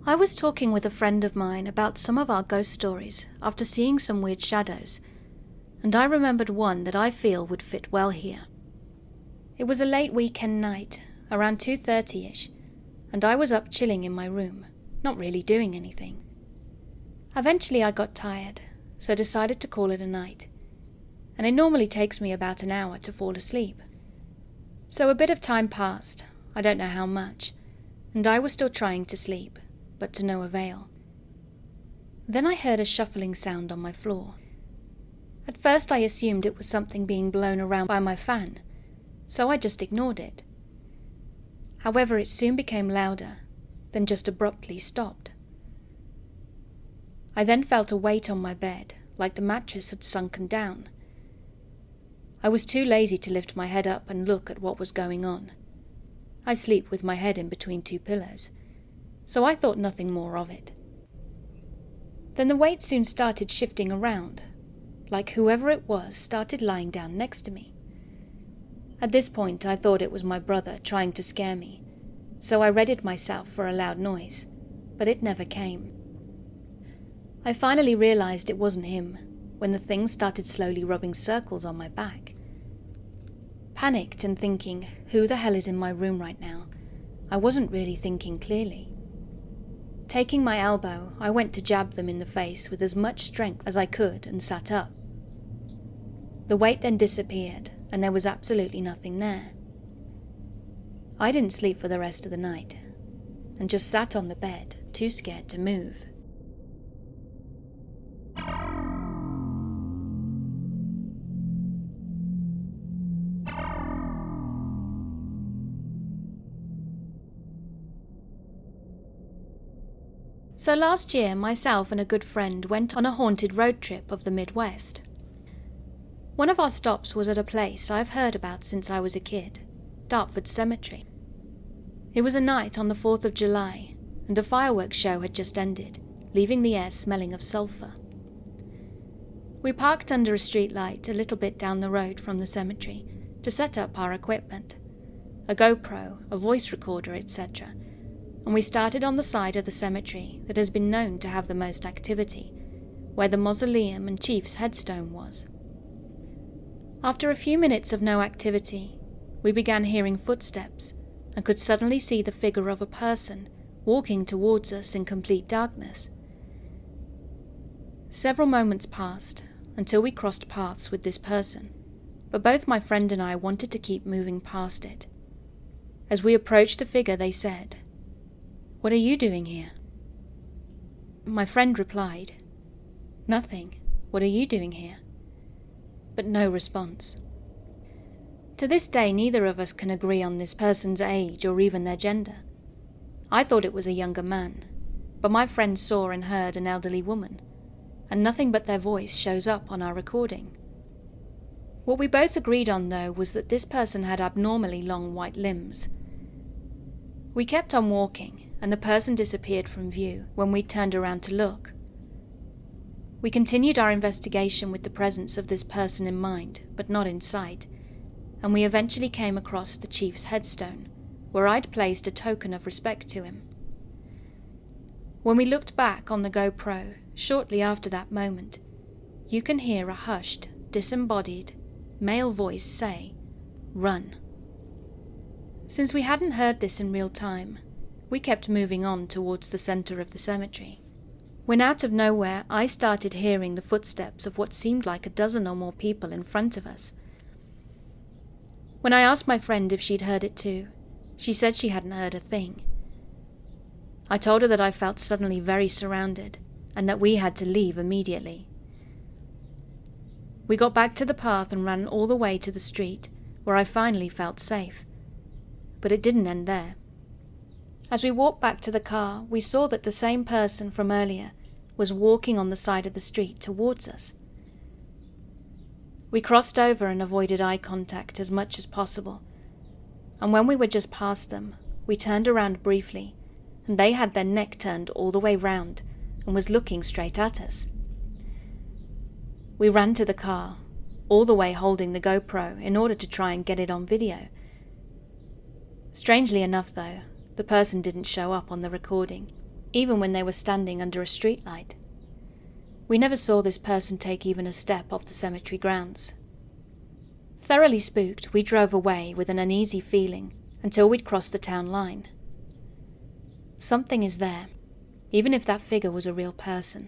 I was talking with a friend of mine about some of our ghost stories after seeing some weird shadows, and I remembered one that I feel would fit well here. It was a late weekend night, around 2:30ish, and I was up chilling in my room, not really doing anything. Eventually I got tired, so decided to call it a night, and it normally takes me about an hour to fall asleep. So a bit of time passed, I don't know how much, and I was still trying to sleep, but to no avail. Then I heard a shuffling sound on my floor. At first I assumed it was something being blown around by my fan, so I just ignored it. However, it soon became louder, then just abruptly stopped. I then felt a weight on my bed, like the mattress had sunken down. I was too lazy to lift my head up and look at what was going on. I sleep with my head in between 2 pillows, so I thought nothing more of it. Then the weight soon started shifting around, like whoever it was started lying down next to me. At this point I thought it was my brother trying to scare me, so I readied myself for a loud noise, but it never came. I finally realized it wasn't him when the thing started slowly rubbing circles on my back. Panicked and thinking, who the hell is in my room right now? I wasn't really thinking clearly. Taking my elbow, I went to jab them in the face with as much strength as I could and sat up. The weight then disappeared, and there was absolutely nothing there. I didn't sleep for the rest of the night, and just sat on the bed, too scared to move. So last year, myself and a good friend went on a haunted road trip of the Midwest. One of our stops was at a place I've heard about since I was a kid, Dartford Cemetary. It was a night on the 4th of July, and a fireworks show had just ended, leaving the air smelling of sulphur. We parked under a streetlight a little bit down the road from the cemetery to set up our equipment, a GoPro, a voice recorder, etc., and we started on the side of the cemetery that has been known to have the most activity, where the mausoleum and chief's headstone was. After a few minutes of no activity, we began hearing footsteps and could suddenly see the figure of a person walking towards us in complete darkness. Several moments passed until we crossed paths with this person, but both my friend and I wanted to keep moving past it. As we approached the figure, they said, "What are you doing here?" My friend replied, "Nothing. What are you doing here?" But no response. To this day, neither of us can agree on this person's age or even their gender. I thought it was a younger man, but my friend saw and heard an elderly woman, and nothing but their voice shows up on our recording. What we both agreed on, though, was that this person had abnormally long white limbs. We kept on walking, and the person disappeared from view when we turned around to look. We continued our investigation with the presence of this person in mind, but not in sight, and we eventually came across the chief's headstone, where I'd placed a token of respect to him. When we looked back on the GoPro, shortly after that moment, you can hear a hushed, disembodied, male voice say, "Run." Since we hadn't heard this in real time, we kept moving on towards the center of the cemetery. When out of nowhere, I started hearing the footsteps of what seemed like a dozen or more people in front of us. When I asked my friend if she'd heard it too, she said she hadn't heard a thing. I told her that I felt suddenly very surrounded, and that we had to leave immediately. We got back to the path and ran all the way to the street, where I finally felt safe. But it didn't end there. As we walked back to the car, we saw that the same person from earlier was walking on the side of the street towards us. We crossed over and avoided eye contact as much as possible, and when we were just past them, we turned around briefly, and they had their neck turned all the way round and was looking straight at us. We ran to the car, all the way holding the GoPro in order to try and get it on video. Strangely enough, though, the person didn't show up on the recording, even when they were standing under a streetlight. We never saw this person take even a step off the cemetery grounds. Thoroughly spooked, we drove away with an uneasy feeling until we'd crossed the town line. Something is there, even if that figure was a real person.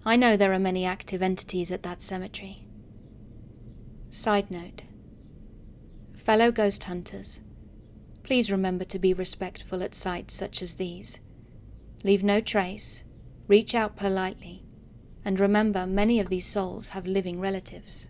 I know there are many active entities at that cemetery. Side note: fellow ghost hunters, please remember to be respectful at sites such as these. Leave no trace, reach out politely, and remember many of these souls have living relatives.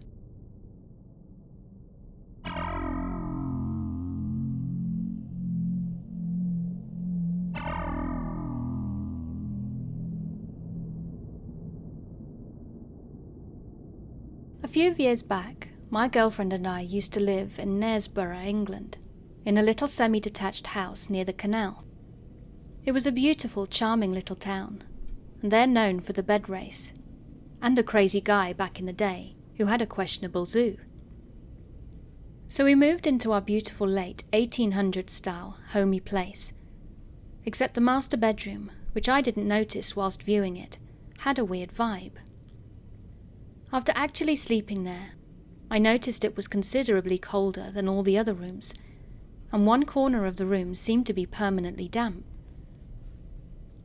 A few years back, my girlfriend and I used to live in Knaresborough, England, in a little semi-detached house near the canal. It was a beautiful, charming little town, and they're known for the bed race, and a crazy guy back in the day who had a questionable zoo. So we moved into our beautiful late 1800s-style homey place, except the master bedroom, which I didn't notice whilst viewing it, had a weird vibe. After actually sleeping there, I noticed it was considerably colder than all the other rooms, and one corner of the room seemed to be permanently damp.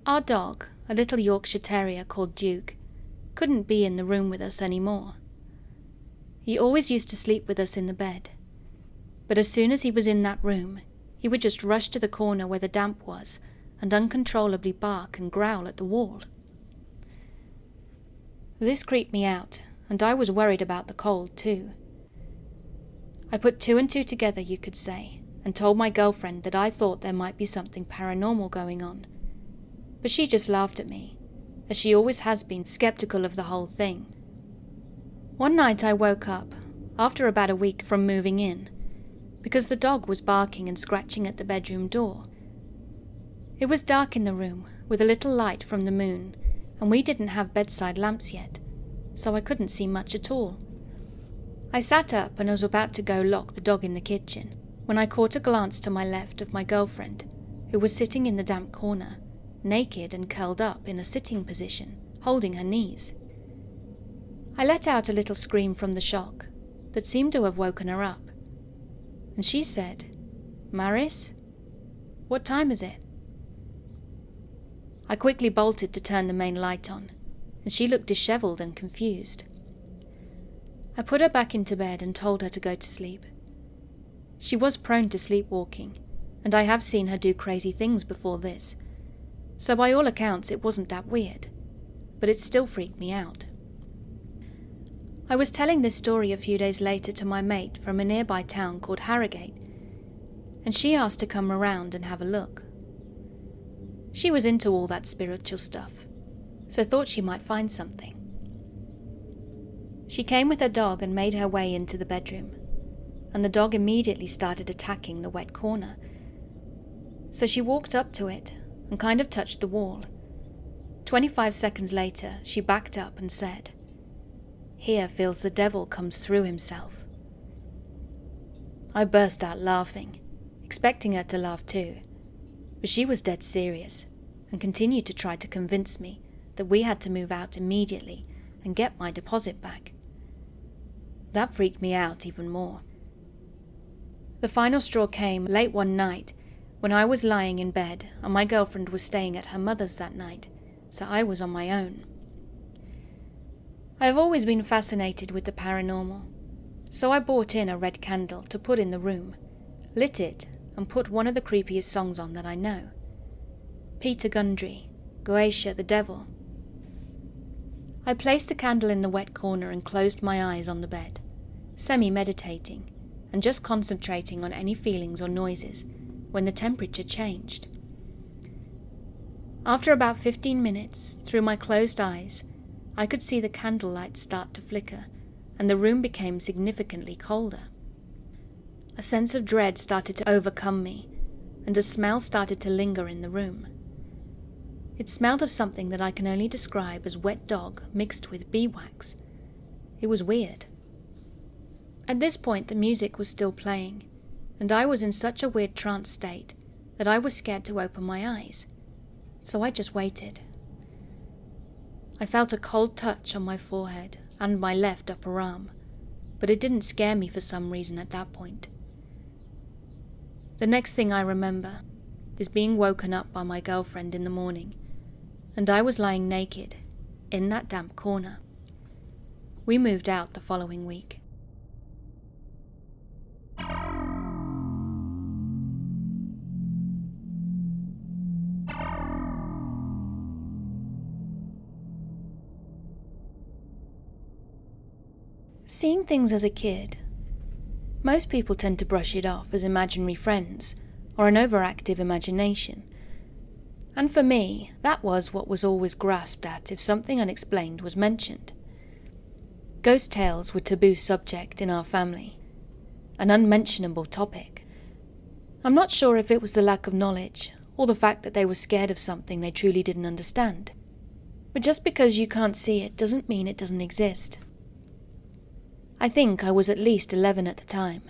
Our dog, a little Yorkshire Terrier called Duke, couldn't be in the room with us anymore. He always used to sleep with us in the bed, but as soon as he was in that room, he would just rush to the corner where the damp was and uncontrollably bark and growl at the wall. This creeped me out, and I was worried about the cold too. I put two and two together, you could say, and told my girlfriend that I thought there might be something paranormal going on, but she just laughed at me, as she always has been skeptical of the whole thing. One night I woke up, after about a week from moving in, because the dog was barking and scratching at the bedroom door. It was dark in the room, with a little light from the moon, and we didn't have bedside lamps yet, so I couldn't see much at all. I sat up and was about to go lock the dog in the kitchen, when I caught a glance to my left of my girlfriend, who was sitting in the damp corner, naked and curled up in a sitting position, holding her knees. I let out a little scream from the shock, that seemed to have woken her up. And she said, "Maris, what time is it?" I quickly bolted to turn the main light on, and she looked dishevelled and confused. I put her back into bed and told her to go to sleep. She was prone to sleepwalking, and I have seen her do crazy things before this, so by all accounts it wasn't that weird, but it still freaked me out. I was telling this story a few days later to my mate from a nearby town called Harrogate, and she asked to come around and have a look. She was into all that spiritual stuff, so thought she might find something. She came with her dog and made her way into the bedroom, and the dog immediately started attacking the wet corner. So she walked up to it and kind of touched the wall. 25 seconds later, she backed up and said, "Here feels the devil comes through himself." I burst out laughing, expecting her to laugh too, but she was dead serious and continued to try to convince me that we had to move out immediately and get my deposit back. That freaked me out even more. The final straw came late one night when I was lying in bed and my girlfriend was staying at her mother's that night, so I was on my own. I have always been fascinated with the paranormal, so I bought in a red candle to put in the room, lit it, and put one of the creepiest songs on that I know. Peter Gundry, Goetia the Devil. I placed the candle in the wet corner and closed my eyes on the bed, semi-meditating, and just concentrating on any feelings or noises when the temperature changed. After about 15 minutes, through my closed eyes, I could see the candlelight start to flicker, and the room became significantly colder. A sense of dread started to overcome me, and a smell started to linger in the room. It smelled of something that I can only describe as wet dog mixed with beeswax. It was weird. At this point the music was still playing, and I was in such a weird trance state that I was scared to open my eyes, so I just waited. I felt a cold touch on my forehead and my left upper arm, but it didn't scare me for some reason at that point. The next thing I remember is being woken up by my girlfriend in the morning, and I was lying naked in that damp corner. We moved out the following week. Seeing things as a kid. Most people tend to brush it off as imaginary friends or an overactive imagination. And for me, that was what was always grasped at if something unexplained was mentioned. Ghost tales were a taboo subject in our family, an unmentionable topic. I'm not sure if it was the lack of knowledge or the fact that they were scared of something they truly didn't understand. But just because you can't see it doesn't mean it doesn't exist. I think I was at least 11 at the time,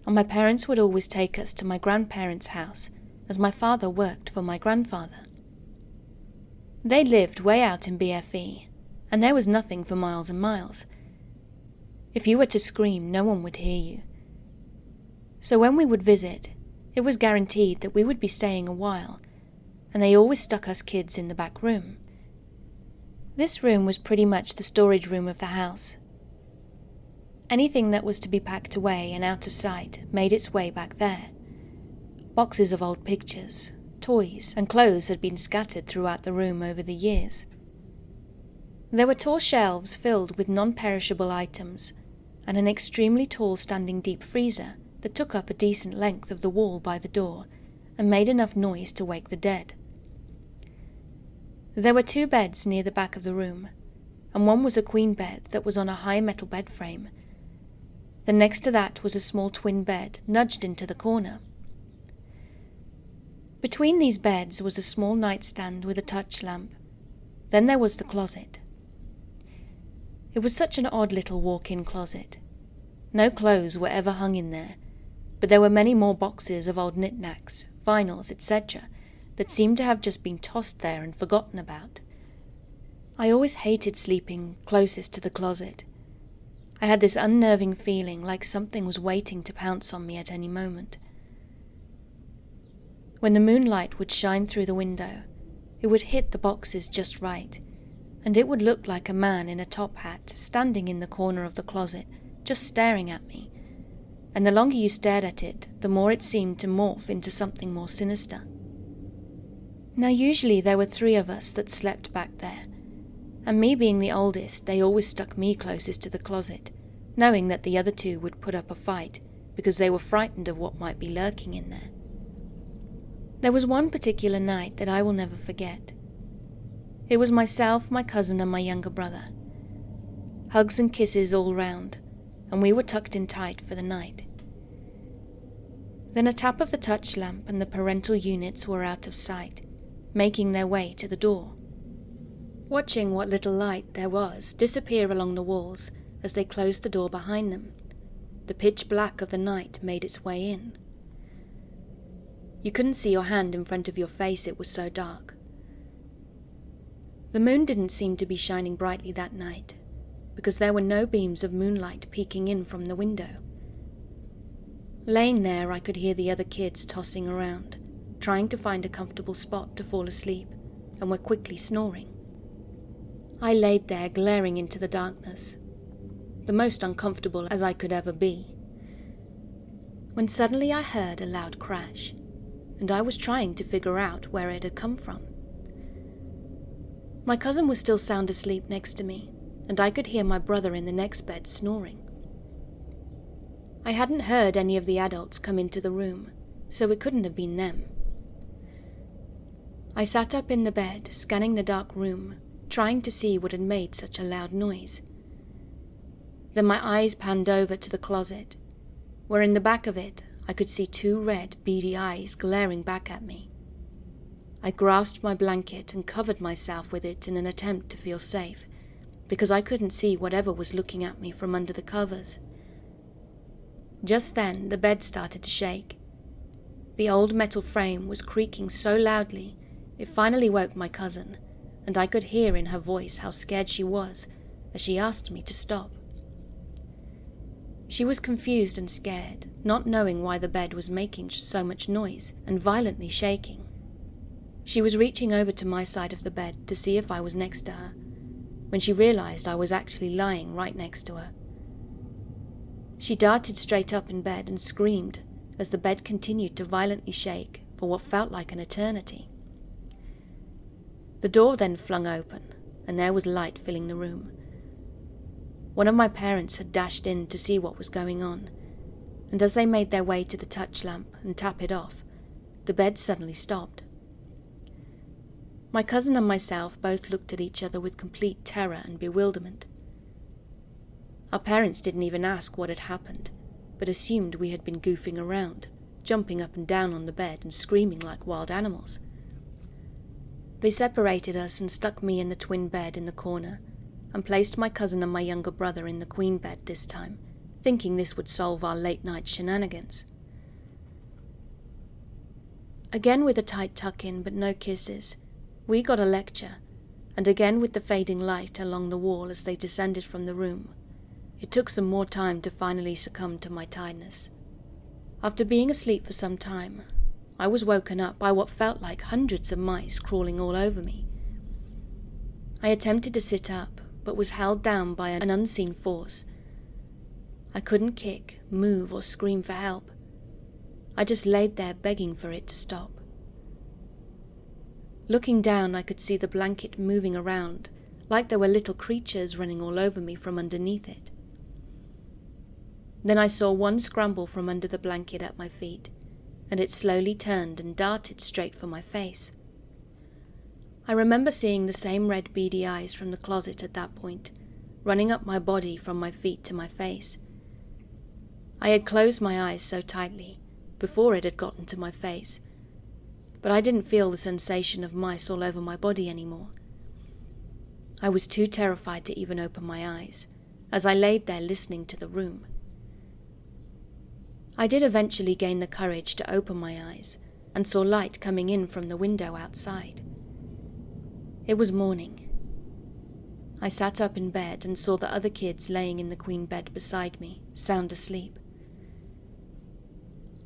and my parents would always take us to my grandparents' house as my father worked for my grandfather. They lived way out in BFE, and there was nothing for miles and miles. If you were to scream, no one would hear you. So when we would visit, it was guaranteed that we would be staying a while, and they always stuck us kids in the back room. This room was pretty much the storage room of the house. Anything that was to be packed away and out of sight made its way back there. Boxes of old pictures, toys, and clothes had been scattered throughout the room over the years. There were tall shelves filled with non-perishable items, and an extremely tall standing deep freezer that took up a decent length of the wall by the door and made enough noise to wake the dead. There were 2 beds near the back of the room, and one was a queen bed that was on a high metal bed frame. The next to that was a small twin bed nudged into the corner. Between these beds was a small nightstand with a touch lamp. Then there was the closet. It was such an odd little walk-in closet. No clothes were ever hung in there, but there were many more boxes of old knickknacks, vinyls, etc., that seemed to have just been tossed there and forgotten about. I always hated sleeping closest to the closet. I had this unnerving feeling like something was waiting to pounce on me at any moment. When the moonlight would shine through the window, it would hit the boxes just right, and it would look like a man in a top hat standing in the corner of the closet, just staring at me. And the longer you stared at it, the more it seemed to morph into something more sinister. Now usually there were 3 of us that slept back there, and me being the oldest, they always stuck me closest to the closet, knowing that the other 2 would put up a fight because they were frightened of what might be lurking in there. There was one particular night that I will never forget. It was myself, my cousin, and my younger brother. Hugs and kisses all round, and we were tucked in tight for the night. Then a tap of the touch lamp and the parental units were out of sight, making their way to the door. Watching what little light there was disappear along the walls as they closed the door behind them, the pitch black of the night made its way in. You couldn't see your hand in front of your face, it was so dark. The moon didn't seem to be shining brightly that night, because there were no beams of moonlight peeking in from the window. Laying there, I could hear the other kids tossing around, trying to find a comfortable spot to fall asleep, and were quickly snoring. I laid there glaring into the darkness, the most uncomfortable as I could ever be, when suddenly I heard a loud crash, and I was trying to figure out where it had come from. My cousin was still sound asleep next to me, and I could hear my brother in the next bed snoring. I hadn't heard any of the adults come into the room, so it couldn't have been them. I sat up in the bed, scanning the dark room, trying to see what had made such a loud noise. Then my eyes panned over to the closet, where in the back of it I could see 2 red, beady eyes glaring back at me. I grasped my blanket and covered myself with it in an attempt to feel safe, because I couldn't see whatever was looking at me from under the covers. Just then, the bed started to shake. The old metal frame was creaking so loudly, it finally woke my cousin, and I could hear in her voice how scared she was as she asked me to stop. She was confused and scared, not knowing why the bed was making so much noise and violently shaking. She was reaching over to my side of the bed to see if I was next to her, when she realized I was actually lying right next to her. She darted straight up in bed and screamed as the bed continued to violently shake for what felt like an eternity. The door then flung open, and there was light filling the room. One of my parents had dashed in to see what was going on, and as they made their way to the touch lamp and tap it off, the bed suddenly stopped. My cousin and myself both looked at each other with complete terror and bewilderment. Our parents didn't even ask what had happened, but assumed we had been goofing around, jumping up and down on the bed and screaming like wild animals. They separated us and stuck me in the twin bed in the corner, and placed my cousin and my younger brother in the queen bed this time, thinking this would solve our late-night shenanigans. Again with a tight tuck-in but no kisses, we got a lecture, and again with the fading light along the wall as they descended from the room. It took some more time to finally succumb to my tiredness. After being asleep for some time, I was woken up by what felt like hundreds of mice crawling all over me. I attempted to sit up, but was held down by an unseen force. I couldn't kick, move, or scream for help. I just laid there begging for it to stop. Looking down, I could see the blanket moving around, like there were little creatures running all over me from underneath it. Then I saw one scramble from under the blanket at my feet, and it slowly turned and darted straight for my face. I remember seeing the same red beady eyes from the closet at that point, running up my body from my feet to my face. I had closed my eyes so tightly, before it had gotten to my face, but I didn't feel the sensation of mice all over my body anymore. I was too terrified to even open my eyes, as I laid there listening to the room. I did eventually gain the courage to open my eyes, and saw light coming in from the window outside. It was morning. I sat up in bed and saw the other kids laying in the queen bed beside me, sound asleep.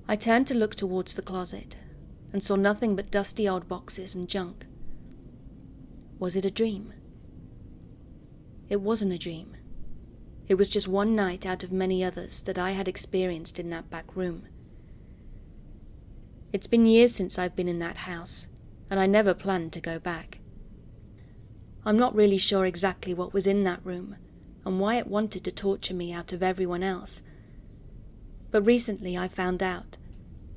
I turned to look towards the closet and saw nothing but dusty old boxes and junk. Was it a dream? It wasn't a dream. It was just one night out of many others that I had experienced in that back room. It's been years since I've been in that house, and I never planned to go back. I'm not really sure exactly what was in that room and why it wanted to torture me out of everyone else. But recently I found out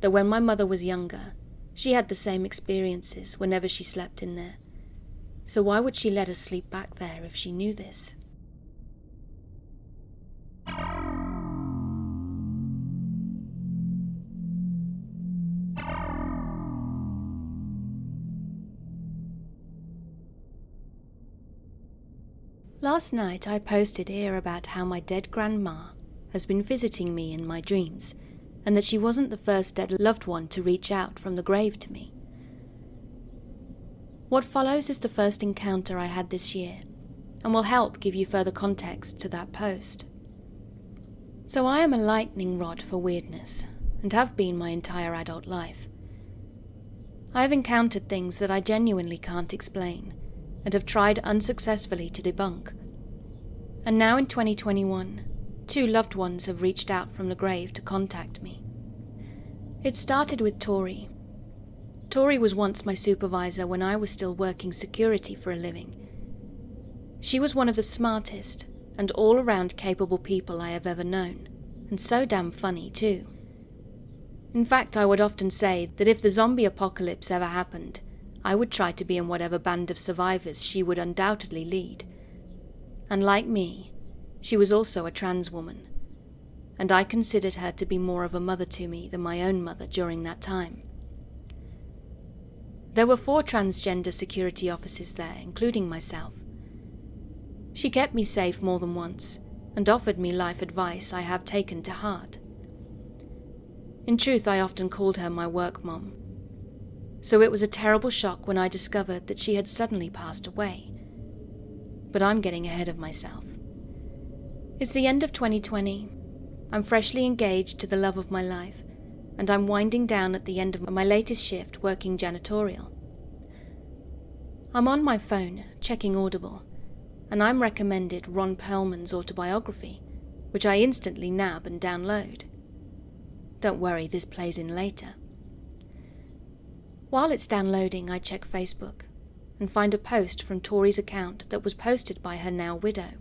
that when my mother was younger, she had the same experiences whenever she slept in there. So why would she let us sleep back there if she knew this? Last night I posted here about how my dead grandma has been visiting me in my dreams, and that she wasn't the first dead loved one to reach out from the grave to me. What follows is the first encounter I had this year, and will help give you further context to that post. So I am a lightning rod for weirdness, and have been my entire adult life. I have encountered things that I genuinely can't explain, and have tried unsuccessfully to debunk. And now in 2021, 2 loved ones have reached out from the grave to contact me. It started with Tori. Tori was once my supervisor when I was still working security for a living. She was one of the smartest and all-around capable people I have ever known, and so damn funny too. In fact, I would often say that if the zombie apocalypse ever happened, I would try to be in whatever band of survivors she would undoubtedly lead. And like me, she was also a trans woman, and I considered her to be more of a mother to me than my own mother during that time. There were 4 transgender security officers there, including myself. She kept me safe more than once, and offered me life advice I have taken to heart. In truth, I often called her my work mom. So it was a terrible shock when I discovered that she had suddenly passed away. But I'm getting ahead of myself. It's the end of 2020. I'm freshly engaged to the love of my life, and I'm winding down at the end of my latest shift working janitorial. I'm on my phone, checking Audible, and I'm recommended Ron Perlman's autobiography, which I instantly nab and download. Don't worry, this plays in later. While it's downloading, I check Facebook and find a post from Tori's account that was posted by her now widow.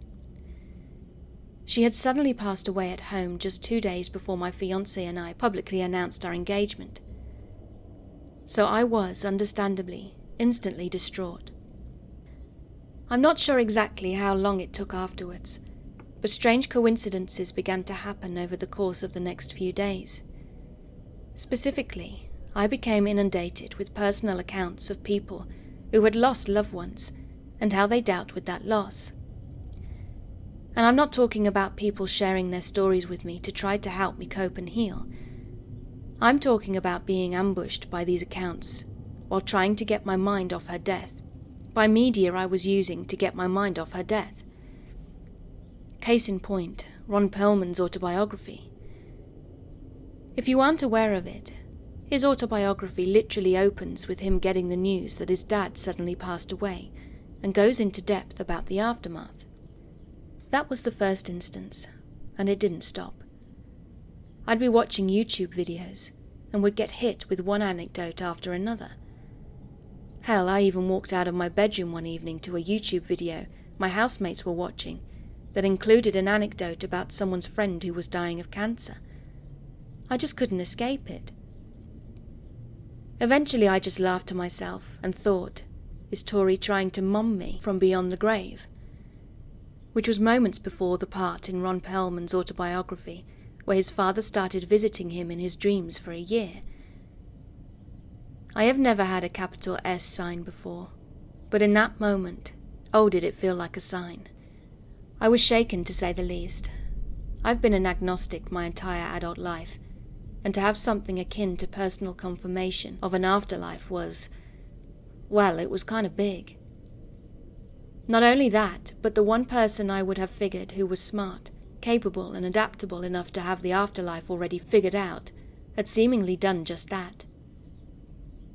She had suddenly passed away at home just 2 days before my fiancé and I publicly announced our engagement. So I was, understandably, instantly distraught. I'm not sure exactly how long it took afterwards, but strange coincidences began to happen over the course of the next few days. Specifically, I became inundated with personal accounts of people who had lost loved ones and how they dealt with that loss. And I'm not talking about people sharing their stories with me to try to help me cope and heal. I'm talking about being ambushed by these accounts while trying to get my mind off her death, by media I was using to get my mind off her death. Case in point, Ron Perlman's autobiography. If you aren't aware of it, his autobiography literally opens with him getting the news that his dad suddenly passed away, and goes into depth about the aftermath. That was the first instance, and it didn't stop. I'd be watching YouTube videos, and would get hit with one anecdote after another. Hell, I even walked out of my bedroom one evening to a YouTube video my housemates were watching that included an anecdote about someone's friend who was dying of cancer. I just couldn't escape it. Eventually I just laughed to myself and thought, is Tori trying to mom me from beyond the grave? Which was moments before the part in Ron Perlman's autobiography where his father started visiting him in his dreams for a year. I have never had a capital S sign before, but in that moment, oh did it feel like a sign. I was shaken to say the least. I've been an agnostic my entire adult life, and to have something akin to personal confirmation of an afterlife was, well, it was kind of big. Not only that, but the one person I would have figured who was smart, capable and adaptable enough to have the afterlife already figured out, had seemingly done just that.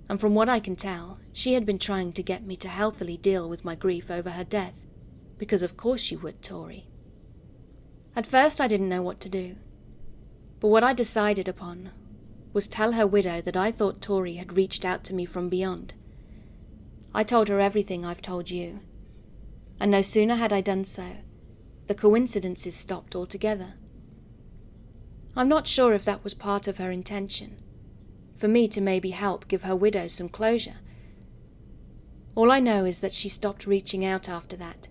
And from what I can tell, she had been trying to get me to healthily deal with my grief over her death, because of course she would, Tori. At first I didn't know what to do, but what I decided upon was tell her widow that I thought Tori had reached out to me from beyond. I told her everything I've told you, and no sooner had I done so, the coincidences stopped altogether. I'm not sure if that was part of her intention, for me to maybe help give her widow some closure. All I know is that she stopped reaching out after that,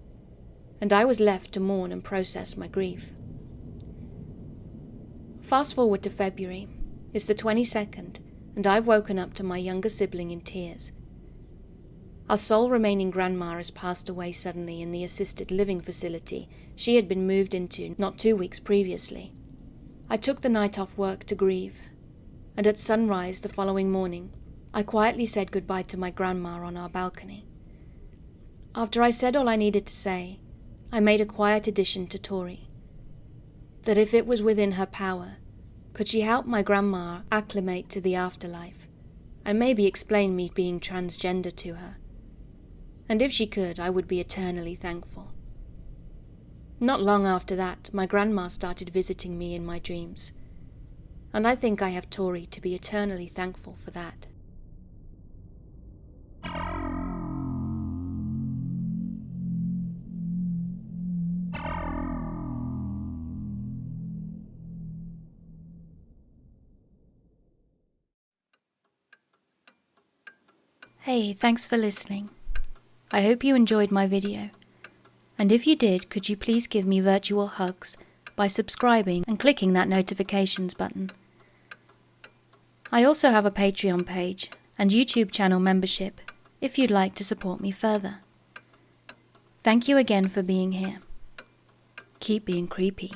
and I was left to mourn and process my grief. Fast forward to February. It's the 22nd, and I've woken up to my younger sibling in tears. Our sole remaining grandma has passed away suddenly in the assisted living facility she had been moved into not 2 weeks previously. I took the night off work to grieve, and at sunrise the following morning, I quietly said goodbye to my grandma on our balcony. After I said all I needed to say, I made a quiet addition to Tori, that if it was within her power, could she help my grandma acclimate to the afterlife, and maybe explain me being transgender to her. And if she could, I would be eternally thankful. Not long after that, my grandma started visiting me in my dreams, and I think I have Tori to be eternally thankful for that. Hey, thanks for listening. I hope you enjoyed my video. And if you did, could you please give me virtual hugs by subscribing and clicking that notifications button. I also have a Patreon page and YouTube channel membership if you'd like to support me further. Thank you again for being here. Keep being creepy.